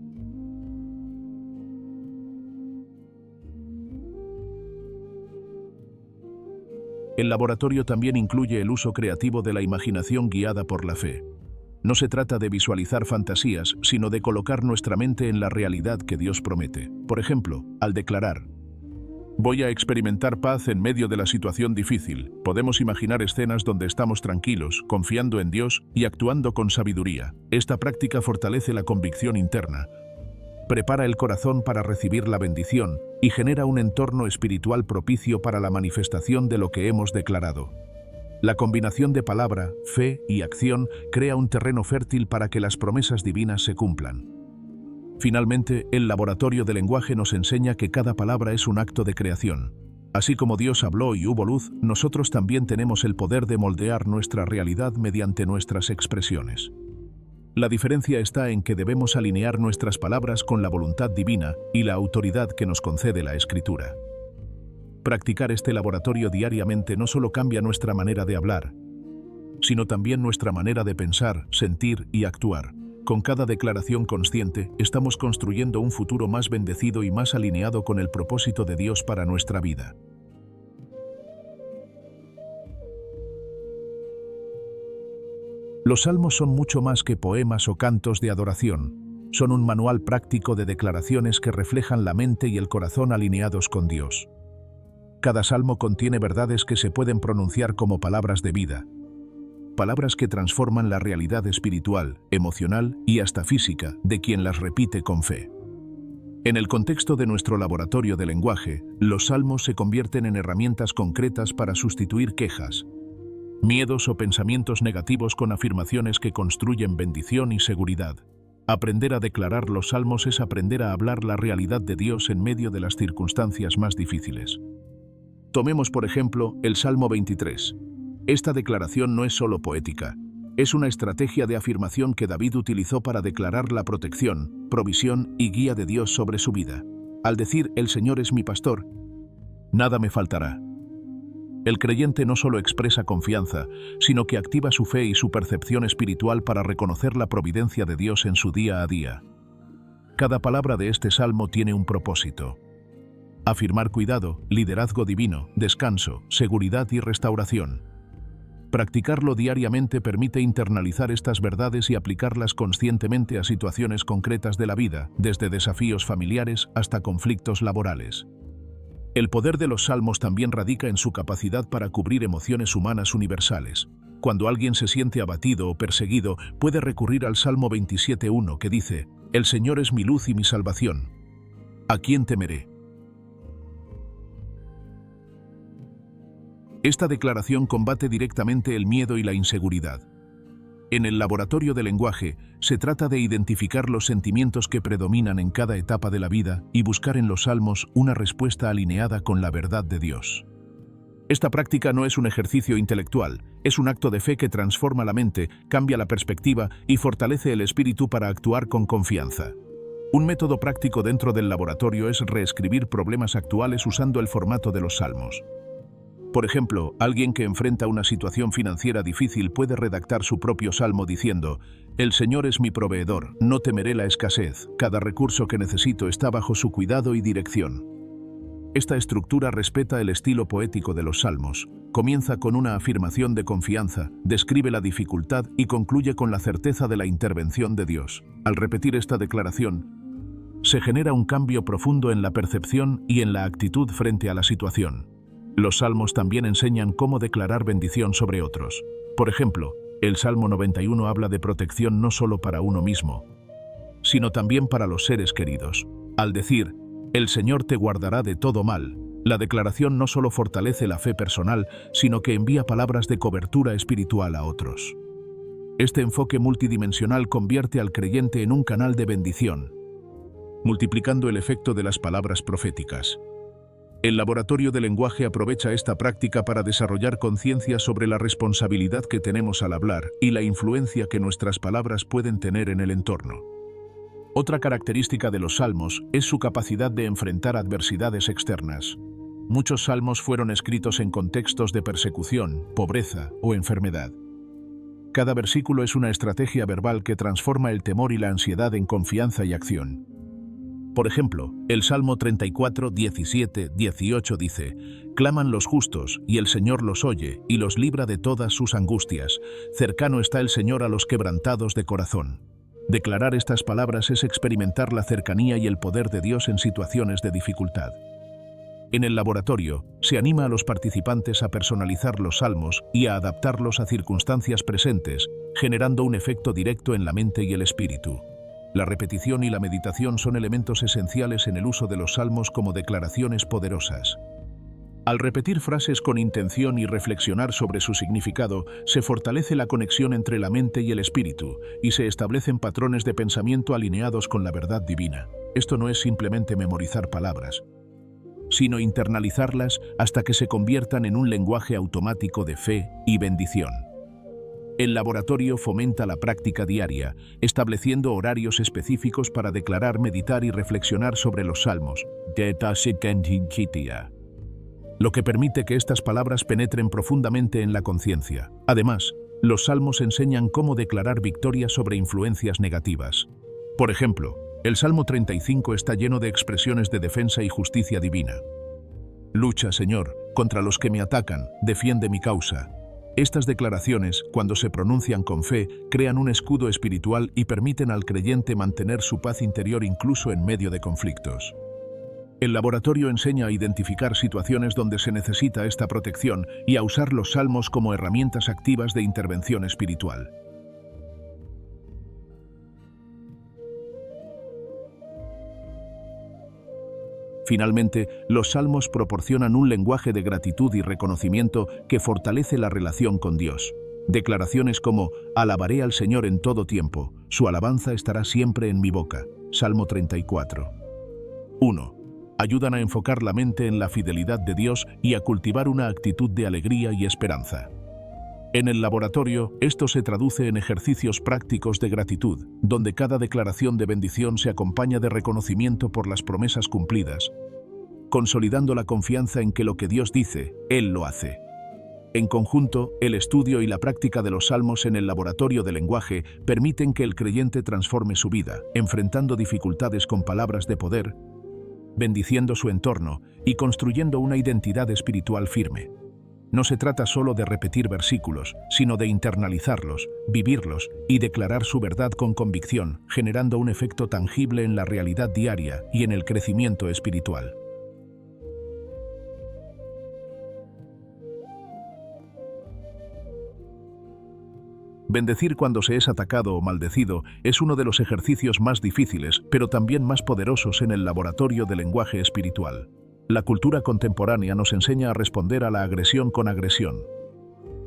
S1: El laboratorio también incluye el uso creativo de la imaginación guiada por la fe. No se trata de visualizar fantasías, sino de colocar nuestra mente en la realidad que Dios promete. Por ejemplo, al declarar, «voy a experimentar paz en medio de la situación difícil», podemos imaginar escenas donde estamos tranquilos, confiando en Dios y actuando con sabiduría. Esta práctica fortalece la convicción interna, prepara el corazón para recibir la bendición y genera un entorno espiritual propicio para la manifestación de lo que hemos declarado. La combinación de palabra, fe y acción crea un terreno fértil para que las promesas divinas se cumplan. Finalmente, el laboratorio de lenguaje nos enseña que cada palabra es un acto de creación. Así como Dios habló y hubo luz, nosotros también tenemos el poder de moldear nuestra realidad mediante nuestras expresiones. La diferencia está en que debemos alinear nuestras palabras con la voluntad divina y la autoridad que nos concede la Escritura. Practicar este laboratorio diariamente no solo cambia nuestra manera de hablar, sino también nuestra manera de pensar, sentir y actuar. Con cada declaración consciente, estamos construyendo un futuro más bendecido y más alineado con el propósito de Dios para nuestra vida. Los salmos son mucho más que poemas o cantos de adoración. Son un manual práctico de declaraciones que reflejan la mente y el corazón alineados con Dios. Cada salmo contiene verdades que se pueden pronunciar como palabras de vida, palabras que transforman la realidad espiritual, emocional y hasta física de quien las repite con fe. En el contexto de nuestro laboratorio de lenguaje, los salmos se convierten en herramientas concretas para sustituir quejas, miedos o pensamientos negativos con afirmaciones que construyen bendición y seguridad. Aprender a declarar los salmos es aprender a hablar la realidad de Dios en medio de las circunstancias más difíciles. Tomemos, por ejemplo, el Salmo 23. Esta declaración no es solo poética, es una estrategia de afirmación que David utilizó para declarar la protección, provisión y guía de Dios sobre su vida. Al decir, «El Señor es mi pastor, nada me faltará». El creyente no solo expresa confianza, sino que activa su fe y su percepción espiritual para reconocer la providencia de Dios en su día a día. Cada palabra de este salmo tiene un propósito: afirmar cuidado, liderazgo divino, descanso, seguridad y restauración. Practicarlo diariamente permite internalizar estas verdades y aplicarlas conscientemente a situaciones concretas de la vida, desde desafíos familiares hasta conflictos laborales. El poder de los salmos también radica en su capacidad para cubrir emociones humanas universales. Cuando alguien se siente abatido o perseguido, puede recurrir al Salmo 27:1 que dice: «El Señor es mi luz y mi salvación. ¿A quién temeré?». Esta declaración combate directamente el miedo y la inseguridad. En el laboratorio de lenguaje, se trata de identificar los sentimientos que predominan en cada etapa de la vida y buscar en los salmos una respuesta alineada con la verdad de Dios. Esta práctica no es un ejercicio intelectual, es un acto de fe que transforma la mente, cambia la perspectiva y fortalece el espíritu para actuar con confianza. Un método práctico dentro del laboratorio es reescribir problemas actuales usando el formato de los salmos. Por ejemplo, alguien que enfrenta una situación financiera difícil puede redactar su propio salmo diciendo: «El Señor es mi proveedor, no temeré la escasez, cada recurso que necesito está bajo su cuidado y dirección». Esta estructura respeta el estilo poético de los salmos. Comienza con una afirmación de confianza, describe la dificultad y concluye con la certeza de la intervención de Dios. Al repetir esta declaración, se genera un cambio profundo en la percepción y en la actitud frente a la situación. Los salmos también enseñan cómo declarar bendición sobre otros. Por ejemplo, el Salmo 91 habla de protección no solo para uno mismo, sino también para los seres queridos. Al decir, «El Señor te guardará de todo mal», la declaración no solo fortalece la fe personal, sino que envía palabras de cobertura espiritual a otros. Este enfoque multidimensional convierte al creyente en un canal de bendición, multiplicando el efecto de las palabras proféticas. El laboratorio de lenguaje aprovecha esta práctica para desarrollar conciencia sobre la responsabilidad que tenemos al hablar y la influencia que nuestras palabras pueden tener en el entorno. Otra característica de los salmos es su capacidad de enfrentar adversidades externas. Muchos salmos fueron escritos en contextos de persecución, pobreza o enfermedad. Cada versículo es una estrategia verbal que transforma el temor y la ansiedad en confianza y acción. Por ejemplo, el Salmo 34, 17, 18 dice: «Claman los justos, y el Señor los oye, y los libra de todas sus angustias. Cercano está el Señor a los quebrantados de corazón». Declarar estas palabras es experimentar la cercanía y el poder de Dios en situaciones de dificultad. En el laboratorio, se anima a los participantes a personalizar los salmos y a adaptarlos a circunstancias presentes, generando un efecto directo en la mente y el espíritu. La repetición y la meditación son elementos esenciales en el uso de los salmos como declaraciones poderosas. Al repetir frases con intención y reflexionar sobre su significado, se fortalece la conexión entre la mente y el espíritu, y se establecen patrones de pensamiento alineados con la verdad divina. Esto no es simplemente memorizar palabras, sino internalizarlas hasta que se conviertan en un lenguaje automático de fe y bendición. El laboratorio fomenta la práctica diaria, estableciendo horarios específicos para declarar, meditar y reflexionar sobre los salmos, lo que permite que estas palabras penetren profundamente en la conciencia. Además, los salmos enseñan cómo declarar victoria sobre influencias negativas. Por ejemplo, el Salmo 35 está lleno de expresiones de defensa y justicia divina. «Lucha, Señor, contra los que me atacan, defiende mi causa». Estas declaraciones, cuando se pronuncian con fe, crean un escudo espiritual y permiten al creyente mantener su paz interior incluso en medio de conflictos. El laboratorio enseña a identificar situaciones donde se necesita esta protección y a usar los salmos como herramientas activas de intervención espiritual. Finalmente, los salmos proporcionan un lenguaje de gratitud y reconocimiento que fortalece la relación con Dios. Declaraciones como «Alabaré al Señor en todo tiempo, su alabanza estará siempre en mi boca». Salmo 34. 1. Ayudan a enfocar la mente en la fidelidad de Dios y a cultivar una actitud de alegría y esperanza. En el laboratorio, esto se traduce en ejercicios prácticos de gratitud, donde cada declaración de bendición se acompaña de reconocimiento por las promesas cumplidas, consolidando la confianza en que lo que Dios dice, Él lo hace. En conjunto, el estudio y la práctica de los salmos en el laboratorio de lenguaje permiten que el creyente transforme su vida, enfrentando dificultades con palabras de poder, bendiciendo su entorno y construyendo una identidad espiritual firme. No se trata solo de repetir versículos, sino de internalizarlos, vivirlos y declarar su verdad con convicción, generando un efecto tangible en la realidad diaria y en el crecimiento espiritual. Bendecir cuando se es atacado o maldecido es uno de los ejercicios más difíciles, pero también más poderosos en el laboratorio de lenguaje espiritual. La cultura contemporánea nos enseña a responder a la agresión con agresión,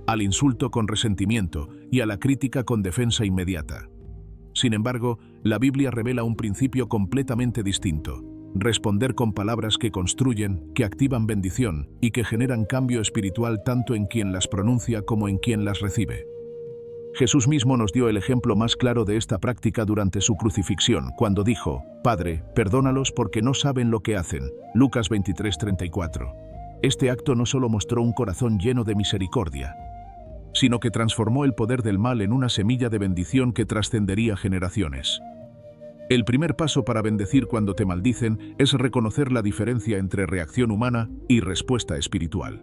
S1: al insulto con resentimiento y a la crítica con defensa inmediata. Sin embargo, la Biblia revela un principio completamente distinto: responder con palabras que construyen, que activan bendición y que generan cambio espiritual tanto en quien las pronuncia como en quien las recibe. Jesús mismo nos dio el ejemplo más claro de esta práctica durante su crucifixión, cuando dijo: «Padre, perdónalos porque no saben lo que hacen». Lucas 23:34. Este acto no solo mostró un corazón lleno de misericordia, sino que transformó el poder del mal en una semilla de bendición que trascendería generaciones. El primer paso para bendecir cuando te maldicen es reconocer la diferencia entre reacción humana y respuesta espiritual.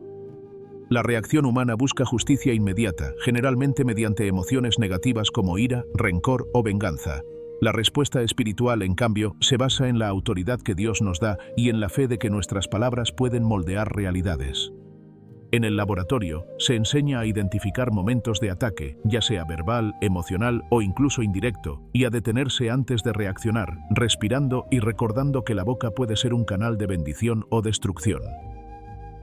S1: La reacción humana busca justicia inmediata, generalmente mediante emociones negativas como ira, rencor o venganza. La respuesta espiritual, en cambio, se basa en la autoridad que Dios nos da y en la fe de que nuestras palabras pueden moldear realidades. En el laboratorio, se enseña a identificar momentos de ataque, ya sea verbal, emocional o incluso indirecto, y a detenerse antes de reaccionar, respirando y recordando que la boca puede ser un canal de bendición o destrucción.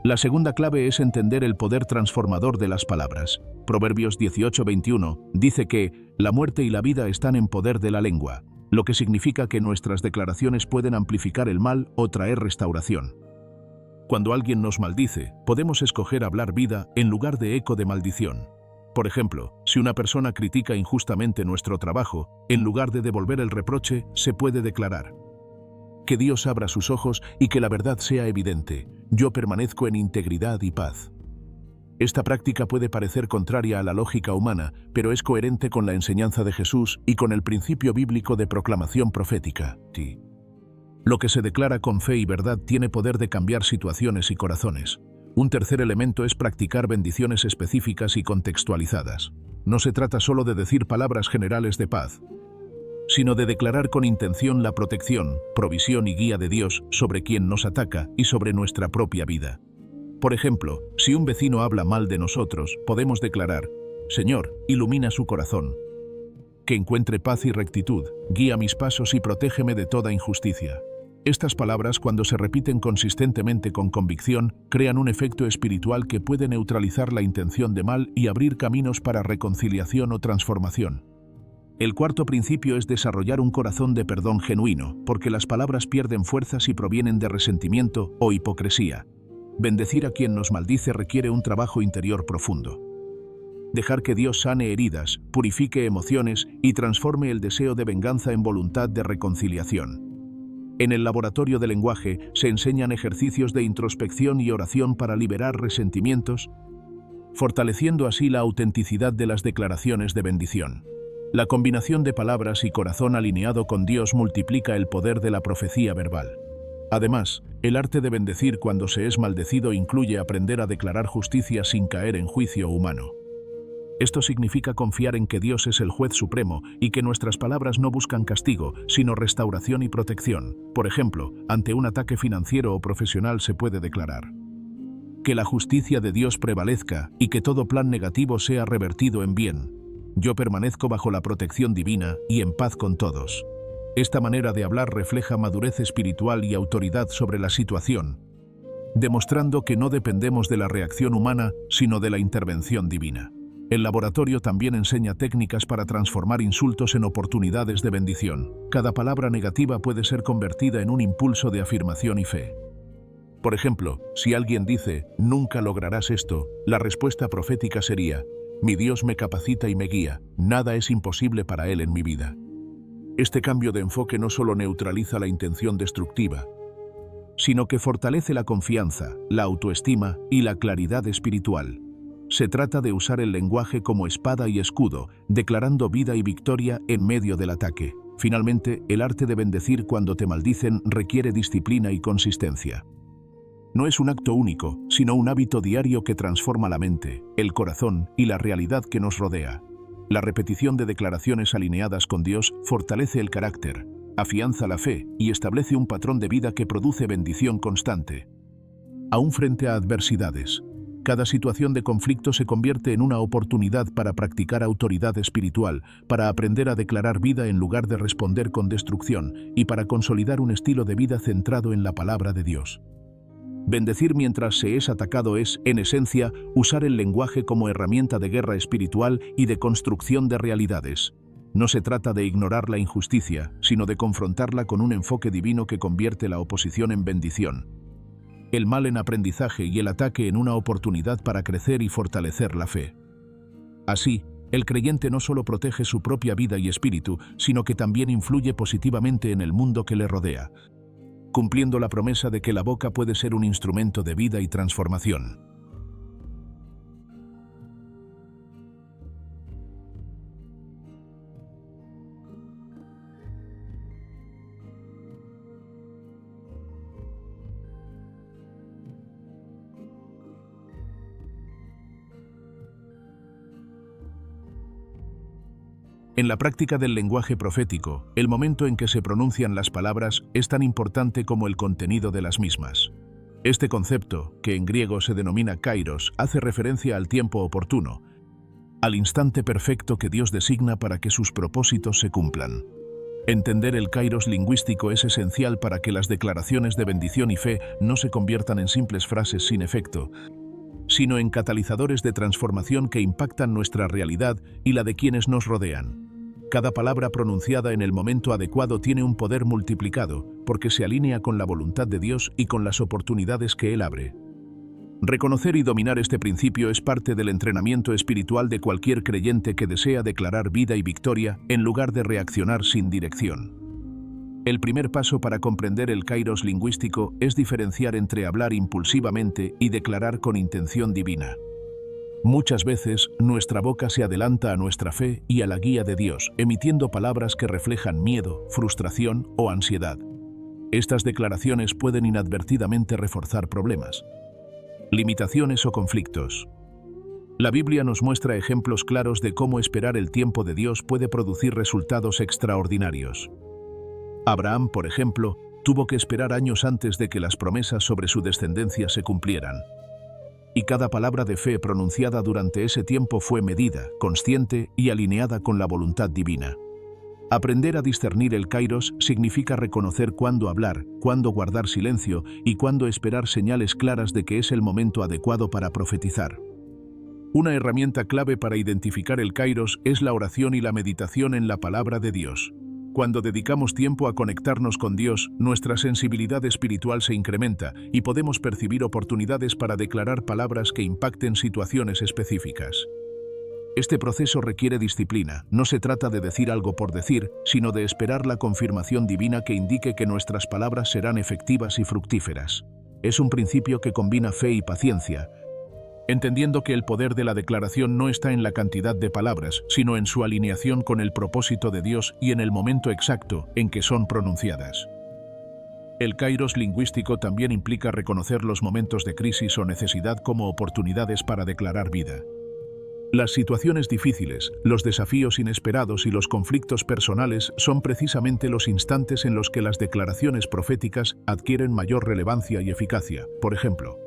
S1: La segunda clave es entender el poder transformador de las palabras. Proverbios 18:21 dice que la muerte y la vida están en poder de la lengua, lo que significa que nuestras declaraciones pueden amplificar el mal o traer restauración. Cuando alguien nos maldice, podemos escoger hablar vida en lugar de eco de maldición. Por ejemplo, si una persona critica injustamente nuestro trabajo, en lugar de devolver el reproche, se puede declarar: «Que Dios abra sus ojos y que la verdad sea evidente. Yo permanezco en integridad y paz». Esta práctica puede parecer contraria a la lógica humana, pero es coherente con la enseñanza de Jesús y con el principio bíblico de proclamación profética. Sí. Lo que se declara con fe y verdad tiene poder de cambiar situaciones y corazones. Un tercer elemento es practicar bendiciones específicas y contextualizadas. No se trata solo de decir palabras generales de paz, sino de declarar con intención la protección, provisión y guía de Dios sobre quien nos ataca y sobre nuestra propia vida. Por ejemplo, si un vecino habla mal de nosotros, podemos declarar: «Señor, ilumina su corazón. Que encuentre paz y rectitud, guía mis pasos y protégeme de toda injusticia». Estas palabras, cuando se repiten consistentemente con convicción, crean un efecto espiritual que puede neutralizar la intención de mal y abrir caminos para reconciliación o transformación. El cuarto principio es desarrollar un corazón de perdón genuino, porque las palabras pierden fuerza si provienen de resentimiento o hipocresía. Bendecir a quien nos maldice requiere un trabajo interior profundo. Dejar que Dios sane heridas, purifique emociones y transforme el deseo de venganza en voluntad de reconciliación. En el laboratorio de lenguaje se enseñan ejercicios de introspección y oración para liberar resentimientos, fortaleciendo así la autenticidad de las declaraciones de bendición. La combinación de palabras y corazón alineado con Dios multiplica el poder de la profecía verbal. Además, el arte de bendecir cuando se es maldecido incluye aprender a declarar justicia sin caer en juicio humano. Esto significa confiar en que Dios es el juez supremo y que nuestras palabras no buscan castigo, sino restauración y protección. Por ejemplo, ante un ataque financiero o profesional se puede declarar: que la justicia de Dios prevalezca y que todo plan negativo sea revertido en bien. Yo permanezco bajo la protección divina y en paz con todos. Esta manera de hablar refleja madurez espiritual y autoridad sobre la situación, demostrando que no dependemos de la reacción humana, sino de la intervención divina. El laboratorio también enseña técnicas para transformar insultos en oportunidades de bendición. Cada palabra negativa puede ser convertida en un impulso de afirmación y fe. Por ejemplo, si alguien dice, «Nunca lograrás esto», la respuesta profética sería, «Mi Dios me capacita y me guía, nada es imposible para Él en mi vida». Este cambio de enfoque no solo neutraliza la intención destructiva, sino que fortalece la confianza, la autoestima y la claridad espiritual. Se trata de usar el lenguaje como espada y escudo, declarando vida y victoria en medio del ataque. Finalmente, el arte de bendecir cuando te maldicen requiere disciplina y consistencia. No es un acto único, sino un hábito diario que transforma la mente, el corazón y la realidad que nos rodea. La repetición de declaraciones alineadas con Dios fortalece el carácter, afianza la fe y establece un patrón de vida que produce bendición constante. Aún frente a adversidades, cada situación de conflicto se convierte en una oportunidad para practicar autoridad espiritual, para aprender a declarar vida en lugar de responder con destrucción y para consolidar un estilo de vida centrado en la palabra de Dios. Bendecir mientras se es atacado es, en esencia, usar el lenguaje como herramienta de guerra espiritual y de construcción de realidades. No se trata de ignorar la injusticia, sino de confrontarla con un enfoque divino que convierte la oposición en bendición, el mal en aprendizaje y el ataque en una oportunidad para crecer y fortalecer la fe. Así, el creyente no solo protege su propia vida y espíritu, sino que también influye positivamente en el mundo que le rodea, cumpliendo la promesa de que la boca puede ser un instrumento de vida y transformación. En la práctica del lenguaje profético, el momento en que se pronuncian las palabras es tan importante como el contenido de las mismas. Este concepto, que en griego se denomina kairos, hace referencia al tiempo oportuno, al instante perfecto que Dios designa para que sus propósitos se cumplan. Entender el kairos lingüístico es esencial para que las declaraciones de bendición y fe no se conviertan en simples frases sin efecto, sino en catalizadores de transformación que impactan nuestra realidad y la de quienes nos rodean. Cada palabra pronunciada en el momento adecuado tiene un poder multiplicado, porque se alinea con la voluntad de Dios y con las oportunidades que Él abre. Reconocer y dominar este principio es parte del entrenamiento espiritual de cualquier creyente que desea declarar vida y victoria en lugar de reaccionar sin dirección. El primer paso para comprender el kairos lingüístico es diferenciar entre hablar impulsivamente y declarar con intención divina. Muchas veces, nuestra boca se adelanta a nuestra fe y a la guía de Dios, emitiendo palabras que reflejan miedo, frustración o ansiedad. Estas declaraciones pueden inadvertidamente reforzar problemas, limitaciones o conflictos. La Biblia nos muestra ejemplos claros de cómo esperar el tiempo de Dios puede producir resultados extraordinarios. Abraham, por ejemplo, tuvo que esperar años antes de que las promesas sobre su descendencia se cumplieran. Y cada palabra de fe pronunciada durante ese tiempo fue medida, consciente y alineada con la voluntad divina. Aprender a discernir el kairos significa reconocer cuándo hablar, cuándo guardar silencio y cuándo esperar señales claras de que es el momento adecuado para profetizar. Una herramienta clave para identificar el kairos es la oración y la meditación en la palabra de Dios. Cuando dedicamos tiempo a conectarnos con Dios, nuestra sensibilidad espiritual se incrementa y podemos percibir oportunidades para declarar palabras que impacten situaciones específicas. Este proceso requiere disciplina. No se trata de decir algo por decir, sino de esperar la confirmación divina que indique que nuestras palabras serán efectivas y fructíferas. Es un principio que combina fe y paciencia, entendiendo que el poder de la declaración no está en la cantidad de palabras, sino en su alineación con el propósito de Dios y en el momento exacto en que son pronunciadas. El kairos lingüístico también implica reconocer los momentos de crisis o necesidad como oportunidades para declarar vida. Las situaciones difíciles, los desafíos inesperados y los conflictos personales son precisamente los instantes en los que las declaraciones proféticas adquieren mayor relevancia y eficacia. Por ejemplo,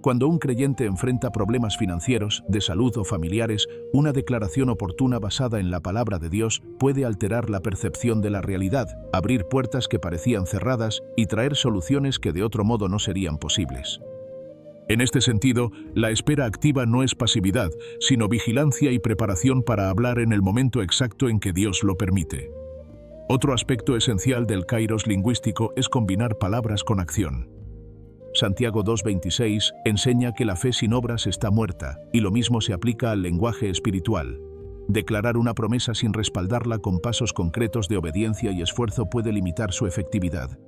S1: cuando un creyente enfrenta problemas financieros, de salud o familiares, una declaración oportuna basada en la palabra de Dios puede alterar la percepción de la realidad, abrir puertas que parecían cerradas y traer soluciones que de otro modo no serían posibles. En este sentido, la espera activa no es pasividad, sino vigilancia y preparación para hablar en el momento exacto en que Dios lo permite. Otro aspecto esencial del kairos lingüístico es combinar palabras con acción. Santiago 2:26 enseña que la fe sin obras está muerta, y lo mismo se aplica al lenguaje espiritual. Declarar una promesa sin respaldarla con pasos concretos de obediencia y esfuerzo puede limitar su efectividad.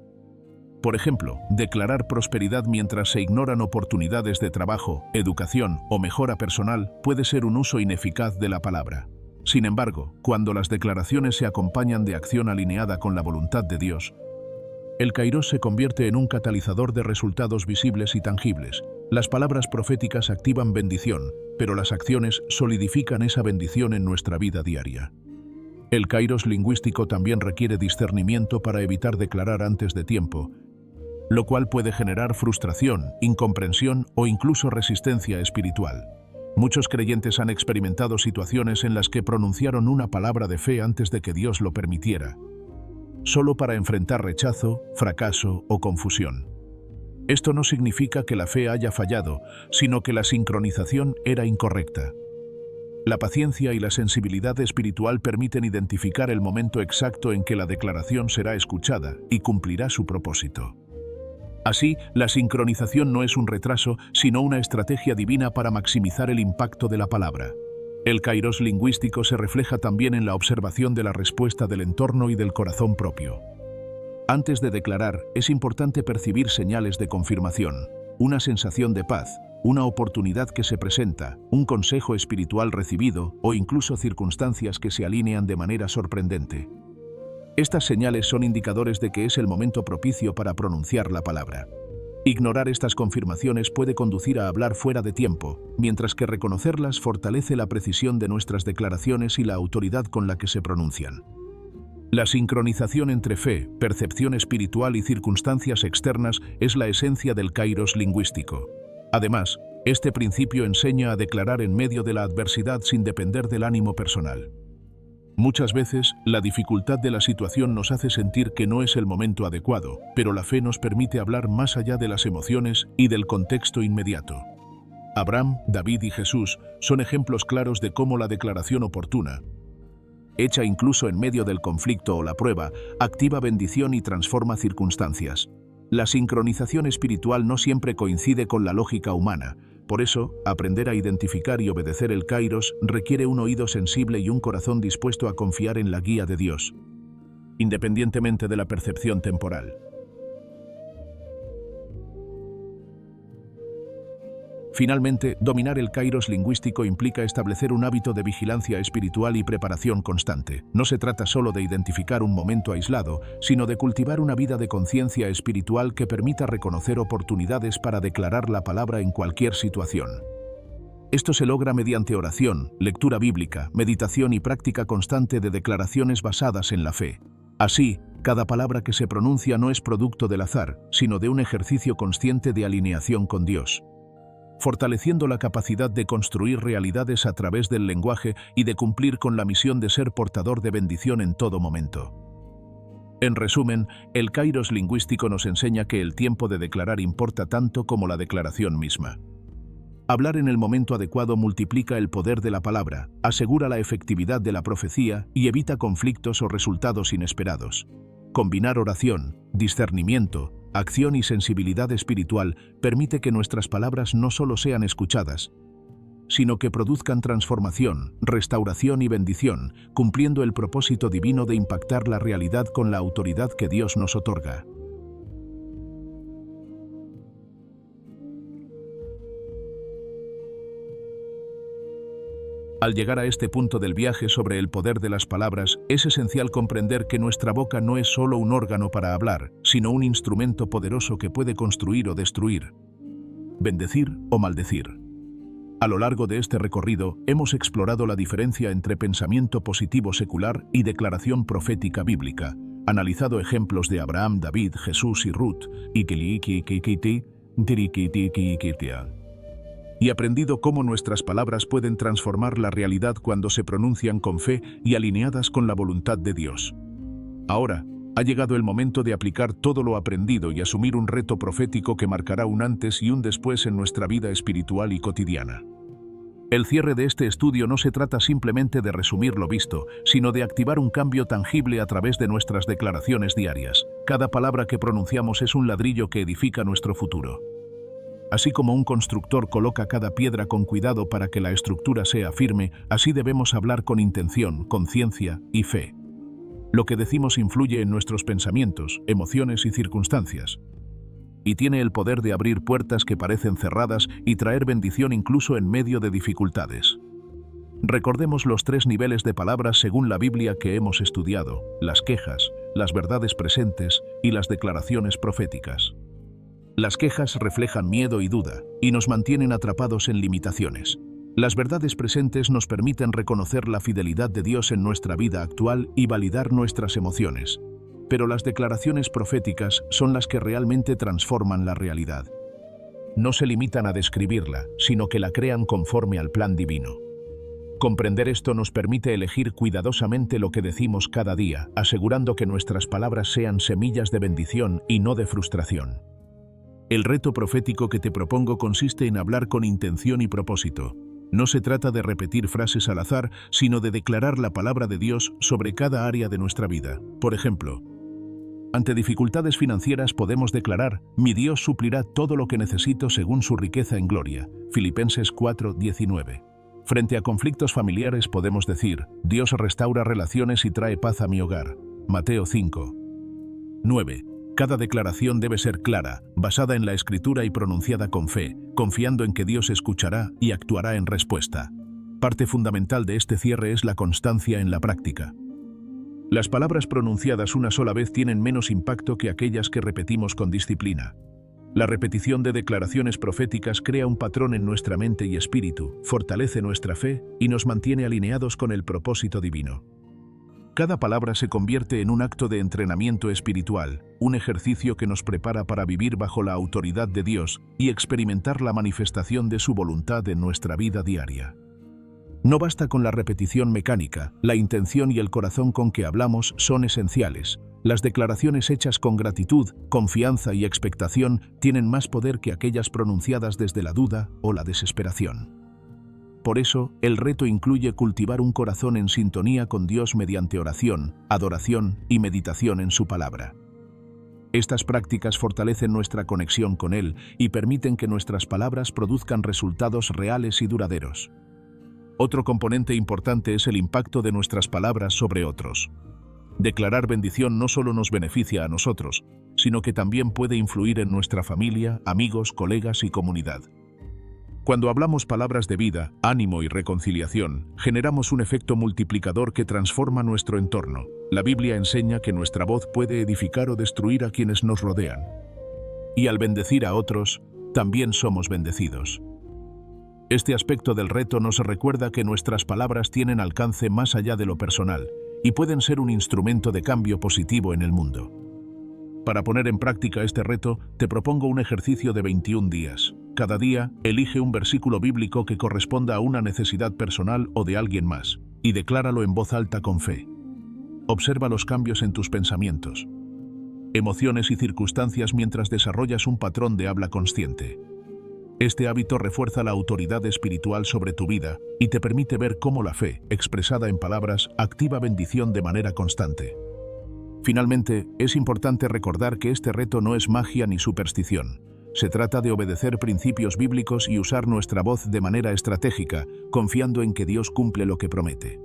S1: Por ejemplo, declarar prosperidad mientras se ignoran oportunidades de trabajo, educación o mejora personal puede ser un uso ineficaz de la palabra. Sin embargo, cuando las declaraciones se acompañan de acción alineada con la voluntad de Dios, el kairos se convierte en un catalizador de resultados visibles y tangibles. Las palabras proféticas activan bendición, pero las acciones solidifican esa bendición en nuestra vida diaria. El kairos lingüístico también requiere discernimiento para evitar declarar antes de tiempo, lo cual puede generar frustración, incomprensión o incluso resistencia espiritual. Muchos creyentes han experimentado situaciones en las que pronunciaron una palabra de fe antes de que Dios lo permitiera, solo para enfrentar rechazo, fracaso o confusión. Esto no significa que la fe haya fallado, sino que la sincronización era incorrecta. La paciencia y la sensibilidad espiritual permiten identificar el momento exacto en que la declaración será escuchada y cumplirá su propósito. Así, la sincronización no es un retraso, sino una estrategia divina para maximizar el impacto de la palabra. El kairos lingüístico se refleja también en la observación de la respuesta del entorno y del corazón propio. Antes de declarar, es importante percibir señales de confirmación, una sensación de paz, una oportunidad que se presenta, un consejo espiritual recibido o incluso circunstancias que se alinean de manera sorprendente. Estas señales son indicadores de que es el momento propicio para pronunciar la palabra. Ignorar estas confirmaciones puede conducir a hablar fuera de tiempo, mientras que reconocerlas fortalece la precisión de nuestras declaraciones y la autoridad con la que se pronuncian. La sincronización entre fe, percepción espiritual y circunstancias externas es la esencia del kairos lingüístico. Además, este principio enseña a declarar en medio de la adversidad sin depender del ánimo personal. Muchas veces, la dificultad de la situación nos hace sentir que no es el momento adecuado, pero la fe nos permite hablar más allá de las emociones y del contexto inmediato. Abraham, David y Jesús son ejemplos claros de cómo la declaración oportuna, hecha incluso en medio del conflicto o la prueba, activa bendición y transforma circunstancias. La sincronización espiritual no siempre coincide con la lógica humana. Por eso, aprender a identificar y obedecer el kairos requiere un oído sensible y un corazón dispuesto a confiar en la guía de Dios, independientemente de la percepción temporal. Finalmente, dominar el kairos lingüístico implica establecer un hábito de vigilancia espiritual y preparación constante. No se trata solo de identificar un momento aislado, sino de cultivar una vida de conciencia espiritual que permita reconocer oportunidades para declarar la palabra en cualquier situación. Esto se logra mediante oración, lectura bíblica, meditación y práctica constante de declaraciones basadas en la fe. Así, cada palabra que se pronuncia no es producto del azar, sino de un ejercicio consciente de alineación con Dios, fortaleciendo la capacidad de construir realidades a través del lenguaje y de cumplir con la misión de ser portador de bendición en todo momento. En resumen, el kairos lingüístico nos enseña que el tiempo de declarar importa tanto como la declaración misma. Hablar en el momento adecuado multiplica el poder de la palabra, asegura la efectividad de la profecía y evita conflictos o resultados inesperados. Combinar oración, discernimiento, acción y sensibilidad espiritual permite que nuestras palabras no solo sean escuchadas, sino que produzcan transformación, restauración y bendición, cumpliendo el propósito divino de impactar la realidad con la autoridad que Dios nos otorga. Al llegar a este punto del viaje sobre el poder de las palabras, es esencial comprender que nuestra boca no es solo un órgano para hablar, sino un instrumento poderoso que puede construir o destruir, bendecir o maldecir. A lo largo de este recorrido, hemos explorado la diferencia entre pensamiento positivo secular y declaración profética bíblica, analizado ejemplos de Abraham, David, Jesús y Ruth, y aprendido cómo nuestras palabras pueden transformar la realidad cuando se pronuncian con fe y alineadas con la voluntad de Dios. Ahora, ha llegado el momento de aplicar todo lo aprendido y asumir un reto profético que marcará un antes y un después en nuestra vida espiritual y cotidiana. El cierre de este estudio no se trata simplemente de resumir lo visto, sino de activar un cambio tangible a través de nuestras declaraciones diarias. Cada palabra que pronunciamos es un ladrillo que edifica nuestro futuro. Así como un constructor coloca cada piedra con cuidado para que la estructura sea firme, así debemos hablar con intención, conciencia y fe. Lo que decimos influye en nuestros pensamientos, emociones y circunstancias. Y tiene el poder de abrir puertas que parecen cerradas y traer bendición incluso en medio de dificultades. Recordemos los 3 niveles de palabras según la Biblia que hemos estudiado: las quejas, las verdades presentes y las declaraciones proféticas. Las quejas reflejan miedo y duda, y nos mantienen atrapados en limitaciones. Las verdades presentes nos permiten reconocer la fidelidad de Dios en nuestra vida actual y validar nuestras emociones. Pero las declaraciones proféticas son las que realmente transforman la realidad. No se limitan a describirla, sino que la crean conforme al plan divino. Comprender esto nos permite elegir cuidadosamente lo que decimos cada día, asegurando que nuestras palabras sean semillas de bendición y no de frustración. El reto profético que te propongo consiste en hablar con intención y propósito. No se trata de repetir frases al azar, sino de declarar la palabra de Dios sobre cada área de nuestra vida. Por ejemplo, ante dificultades financieras podemos declarar: mi Dios suplirá todo lo que necesito según su riqueza en gloria. Filipenses 4:19. Frente a conflictos familiares podemos decir: Dios restaura relaciones y trae paz a mi hogar. Mateo 5:9. Cada declaración debe ser clara, basada en la Escritura y pronunciada con fe, confiando en que Dios escuchará y actuará en respuesta. Parte fundamental de este cierre es la constancia en la práctica. Las palabras pronunciadas una sola vez tienen menos impacto que aquellas que repetimos con disciplina. La repetición de declaraciones proféticas crea un patrón en nuestra mente y espíritu, fortalece nuestra fe y nos mantiene alineados con el propósito divino. Cada palabra se convierte en un acto de entrenamiento espiritual, un ejercicio que nos prepara para vivir bajo la autoridad de Dios y experimentar la manifestación de su voluntad en nuestra vida diaria. No basta con la repetición mecánica, la intención y el corazón con que hablamos son esenciales. Las declaraciones hechas con gratitud, confianza y expectación tienen más poder que aquellas pronunciadas desde la duda o la desesperación. Por eso, el reto incluye cultivar un corazón en sintonía con Dios mediante oración, adoración y meditación en su palabra. Estas prácticas fortalecen nuestra conexión con Él y permiten que nuestras palabras produzcan resultados reales y duraderos. Otro componente importante es el impacto de nuestras palabras sobre otros. Declarar bendición no solo nos beneficia a nosotros, sino que también puede influir en nuestra familia, amigos, colegas y comunidad. Cuando hablamos palabras de vida, ánimo y reconciliación, generamos un efecto multiplicador que transforma nuestro entorno. La Biblia enseña que nuestra voz puede edificar o destruir a quienes nos rodean. Y al bendecir a otros, también somos bendecidos. Este aspecto del reto nos recuerda que nuestras palabras tienen alcance más allá de lo personal y pueden ser un instrumento de cambio positivo en el mundo. Para poner en práctica este reto, te propongo un ejercicio de 21 días. Cada día, elige un versículo bíblico que corresponda a una necesidad personal o de alguien más, y decláralo en voz alta con fe. Observa los cambios en tus pensamientos, emociones y circunstancias mientras desarrollas un patrón de habla consciente. Este hábito refuerza la autoridad espiritual sobre tu vida y te permite ver cómo la fe, expresada en palabras, activa bendición de manera constante. Finalmente, es importante recordar que este reto no es magia ni superstición. Se trata de obedecer principios bíblicos y usar nuestra voz de manera estratégica, confiando en que Dios cumple lo que promete.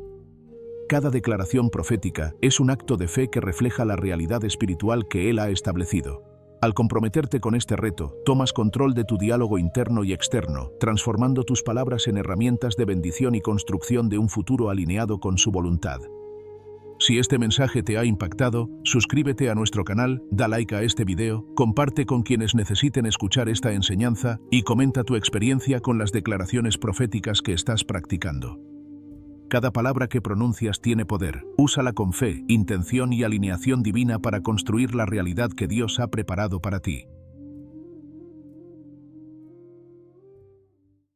S1: Cada declaración profética es un acto de fe que refleja la realidad espiritual que Él ha establecido. Al comprometerte con este reto, tomas control de tu diálogo interno y externo, transformando tus palabras en herramientas de bendición y construcción de un futuro alineado con su voluntad. Si este mensaje te ha impactado, suscríbete a nuestro canal, da like a este video, comparte con quienes necesiten escuchar esta enseñanza y comenta tu experiencia con las declaraciones proféticas que estás practicando. Cada palabra que pronuncias tiene poder. Úsala con fe, intención y alineación divina para construir la realidad que Dios ha preparado para ti.